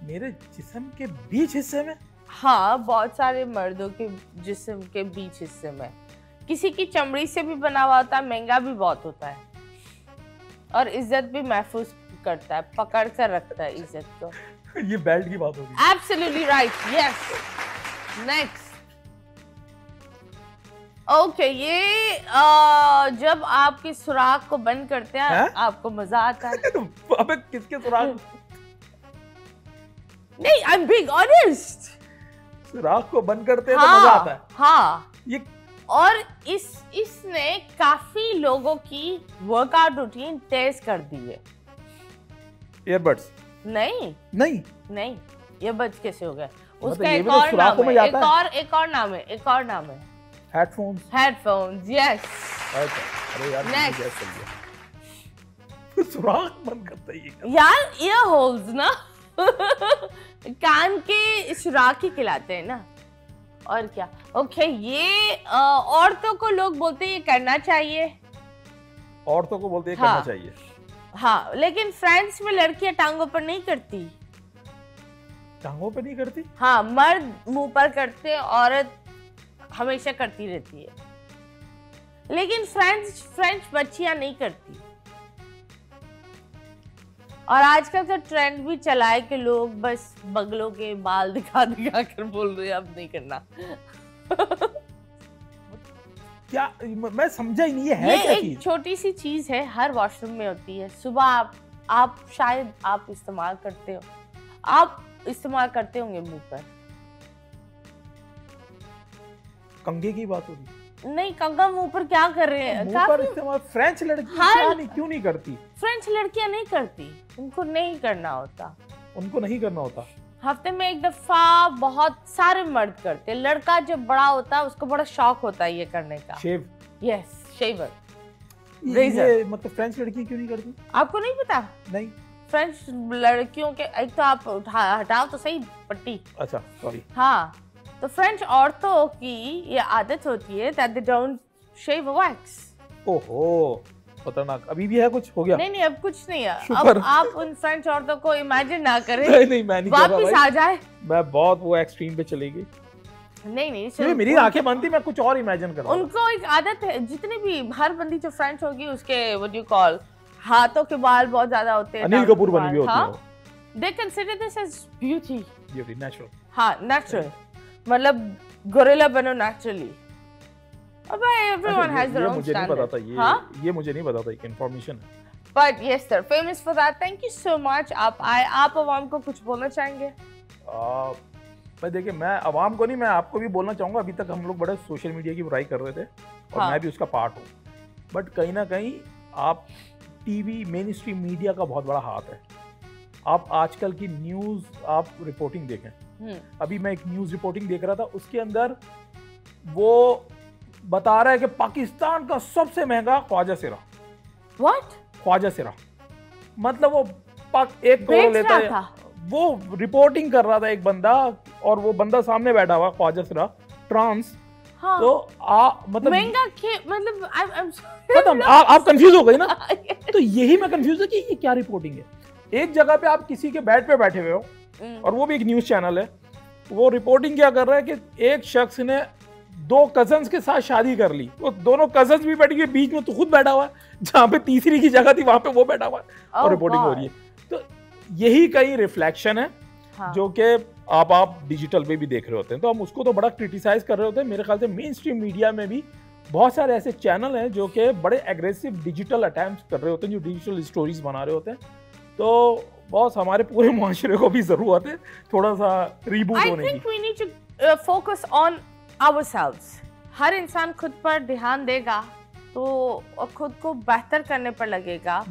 B: मेरे जिस्म के बीच हिस्से में?
A: हाँ, बहुत सारे मर्दों के जिस्म के बीच हिस्से में। किसी की चमड़ी से भी बना हुआ होता है, महंगा भी बहुत होता है और इज्जत भी महफूज करता है, पकड़ कर रखता है इज्जत को।
B: ये बेल्ट की बात होगी।
A: Absolutely right, yes. Next, okay, ये जब आपके सुराख को बंद करते हैं आपको मजा आता है।
B: अबे किसके सुराख?
A: नहीं, आई एम बीइंग ऑनेस्ट।
B: सुराख को बंद करते हैं तो मजा आता है।
A: हाँ,
B: ये
A: और इसने काफी लोगों की वर्कआउट रूटीन तेज कर दी है।
B: ईयरबड्स?
A: नहीं, ईयरबड्स कैसे हो गए? उसका एक और नाम है, एक और नाम है। Headphones, yes.
B: अरे यार, सुराख बंद करता है
A: यार, ईयर होल्स ना। कान के सुराख ही कहलाते हैं ना, और क्या। ओके, ये औरतों को लोग बोलते हैं ये करना चाहिए।
B: औरतों को बोलते हैं करना चाहिए।
A: हाँ, लेकिन फ्रांस में लड़कियां टांगों पर नहीं करती।
B: टांगों पर नहीं करती? हाँ,
A: मर्द मुंह पर करते, औरत हमेशा करती रहती है। लेकिन फ्रेंच बच्चियां नहीं करती। और आजकल का ट्रेंड भी चला है कि लोग बस बगलों के बाल दिखा कर बोल रहे हैं अब नहीं करना।
B: क्या? मैं समझा ही नहीं, ये है क्या चीज?
A: एक छोटी सी चीज है, हर वॉशरूम में होती है। सुबह आप शायद आप इस्तेमाल करते हो। आप इस्तेमाल करते होंगे मुंह पर।
B: कंघे की बात हो रही?
A: नहीं, कंघा मुंह पर क्या कर रहे हैं?
B: मुंह पर इस्तेमाल फ्रेंच लड़की क्यों नहीं करती?
A: फ्रेंच लड़कियां नहीं करती, उनको नहीं करना होता।
B: उनको नहीं करना होता?
A: हफ्ते में एक दफा बहुत सारे मर्द करते। लड़का जब बड़ा होता है उसको बड़ा शौक होता है ये करने का।
B: शेव?
A: Yes, shaver.
B: ये मतलब फ्रेंच लड़की क्यों नहीं करती?
A: आपको नहीं पता?
B: नहीं।
A: फ्रेंच लड़कियों के एक तो आप हटाओ तो सही पट्टी।
B: अच्छा, सॉरी।
A: हाँ, तो फ्रेंच औरतों की ये आदत होती है that they don't shave a wax।
B: ओहो, खतरनाक। अभी भी है कुछ? हो गया?
A: नहीं, अब कुछ नहीं है।
B: शुक्र।
A: अब आप उन फ्रेंच औरतों को इमेजिन ना करें।
B: नहीं, मैं नहीं कर रहा
A: वापस
B: भाई।
A: आ जाए।
B: मैं बहुत वो एक्सट्रीम पे चली गई।
A: नहीं,
B: मेरी आंखें बंद थी, मैं कुछ और इमेजिन कर रहा था।
A: उनको एक आदत है, जितने भी हर बंदी जो फ्रेंच होगी उसके व्हाट यू कॉल हाथों के बाल बहुत ज्यादा होते हैं।
B: अनिल कपूर बनी हुई होती है।
A: They consider this as beauty।
B: Beauty, natural.
A: हाँ, नेचुरल, मतलब गोरिल्ला बनो नेचुरली। अब everyone has their own
B: मुझे नहीं पता था
A: standard।
B: ये।
A: हाँ?
B: ये मुझे नहीं पता था, एक इन्फॉर्मेशन है।
A: But yes sir, famous for that। Thank you so much। आप आए, आप अवाम को कुछ बोलना चाहेंगे?
B: मैं देखिए, मैं आवाम को नहीं, मैं आपको भी बोलना चाहूँगा। अभी तक हम लोग बड़े सोशल मीडिया की बुराई कर रहे थे और
A: हाँ।
B: मैं भी उसका पार्ट हूँ, बट कहीं ना कहीं आप टीवी मेन स्ट्रीम मीडिया का बहुत बड़ा हाथ है। आप आजकल की न्यूज़ आप रिपोर्टिंग देखें। अभी मैं एक न्यूज़ रिपोर्टिंग देख रहा था, उसके अंदर वो बता रहा है कि पाकिस्तान का सबसे महंगा ख्वाजा सिरा।
A: What?
B: ख्वाजा सिरा मतलब वो 1 करोड़ लेता है। वो रिपोर्टिंग कर रहा था एक बंदा, और वो बंदा सामने बैठा हुआ ख्वाजा सिरा ट्रांस।
A: हाँ।
B: तो मतलब
A: महंगा मतलब
B: खत्म। आप कंफ्यूज हो गई ना? तो यही मैं कंफ्यूज है कि ये क्या रिपोर्टिंग है। एक जगह पे आप किसी के बेड पे बैठे हुए हो, और वो भी एक न्यूज चैनल है, वो रिपोर्टिंग क्या कर रहा है कि एक शख्स ने 2 कजन्स के साथ शादी कर ली। वो दोनों कजन्स भी बैठ गए, बीच में तो खुद बैठा हुआ है, जहाँ पे तीसरी की जगह थी वहां पे वो बैठा हुआ है, और रिपोर्टिंग हो रही है। तो यही कई रिफ्लेक्शन है। हाँ। जो कि आप डिजिटल पे भी देख रहे होते हैं, तो हम उसको तो बड़ा क्रिटिसाइज कर रहे होते हैं। मेरे ख्याल से मेन स्ट्रीम मीडिया में भी बहुत सारे ऐसे चैनल हैं जो कि बड़े एग्रेसिव डिजिटल अटैम्प्ट कर रहे होते हैं, जो डिजिटल स्टोरीज बना रहे होते हैं। तो बॉस, हमारे पूरे मुआशरे को भी जरूरत है थोड़ा सा रीबूट होने की।
A: I think we need to focus on ourselves। हर इंसान खुद पर ध्यान देगा तो खुद को बेहतर करने पर लगेगा,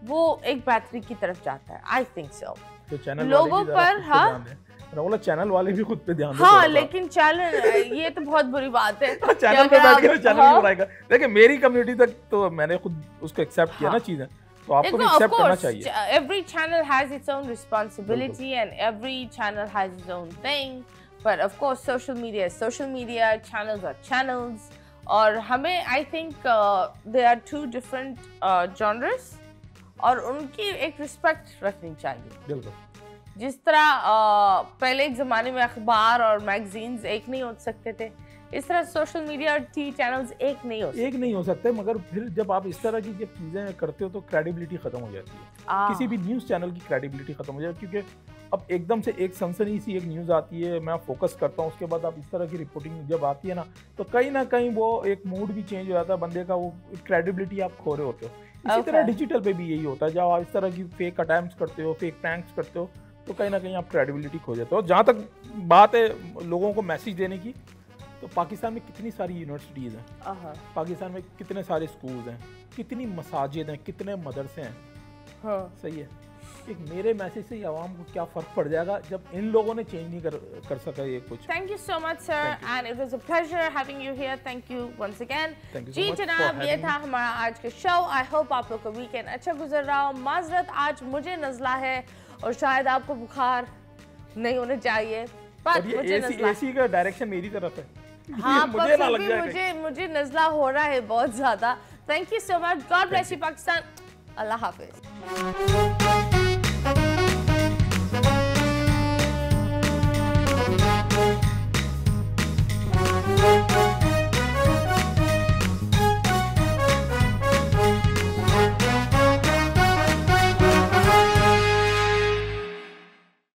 A: वो एक बेहतरी की तरफ जाता है। I think so।
B: तो चैनल
A: लोगों पर, हाँ,
B: चैनल वाले भी खुद पे ध्यान दें।
A: हाँ, लेकिन चैनल, ये तो बहुत बुरी बात है।
B: चैनल पे बैठ के चैनल की बुराई कर। देखिए, मेरी कम्युनिटी तक तो मैंने खुद उसको एक्सेप्ट किया ना चीजें, तो आपको भी एक्सेप्ट करना चाहिए।
A: Every channel has its own responsibility and every channel has its own thing, but of course social media is social media, channels are channels, और हमें I think there are 2 different genres और उनकी एक respect रखनी चाहिए।
B: बिल्कुल।
A: जिस तरह पहले एक ज़माने में अखबार और मैगजीन्स एक नहीं हो सकते थे, इस तरह सोशल मीडिया और टीवी चैनल्स एक नहीं हो सकते। मगर फिर जब आप इस तरह की जब चीज़ें करते हो तो क्रेडिबिलिटी खत्म हो जाती है। किसी भी न्यूज़ चैनल की क्रेडिबिलिटी खत्म हो जाती है, क्योंकि अब एकदम से एक सनसनी सी एक न्यूज़ आती है, मैं फोकस करता हूँ, उसके बाद आप इस तरह की रिपोर्टिंग जब आती है ना कहीं वो एक मूड भी चेंज हो जाता है बंदे का, वो क्रेडिबिलिटी आप खो रहे होते हो। इसी तरह डिजिटल पे भी यही होता है, जब आप इस तरह की फेक अटैम्प्ट्स करते हो, फेक प्रैंक्स करते हो, तो कहीं ना कहीं आप क्रेडिबिलिटी खो जाते हो। जहाँ तक बात है लोगों को मैसेज देने की, तो पाकिस्तान में कितनी सारी यूनिवर्सिटीज़ हैं, पाकिस्तान में कितने सारे स्कूल्स हैं, कितनी मसाजिद हैं, कितने मदरसे हैं। हाँ। सही है। एक मेरे मैसेज से आवाम को क्या फ़र्क पड़ जाएगा जब इन लोगों ने चेंज नहीं कर सका ये कुछ। Thank you so much sir, and it was a pleasure having you here. Thank you once again. जी जनाब, ये था हमारा आज का शो। आई होप आप लोग का वीकेंड अच्छा गुजर रहा हो। माजरत, आज मुझे नज़ला है और शायद आपको बुखार नहीं होने चाहिए, पर मुझे
B: एसी का डायरेक्शन मेरी तरफ है।
A: हाँ, मुझे ना लग जाए। मुझे नज़ला हो रहा है बहुत ज़्यादा। Thank you so much. God bless you Pakistan. Allah Hafiz.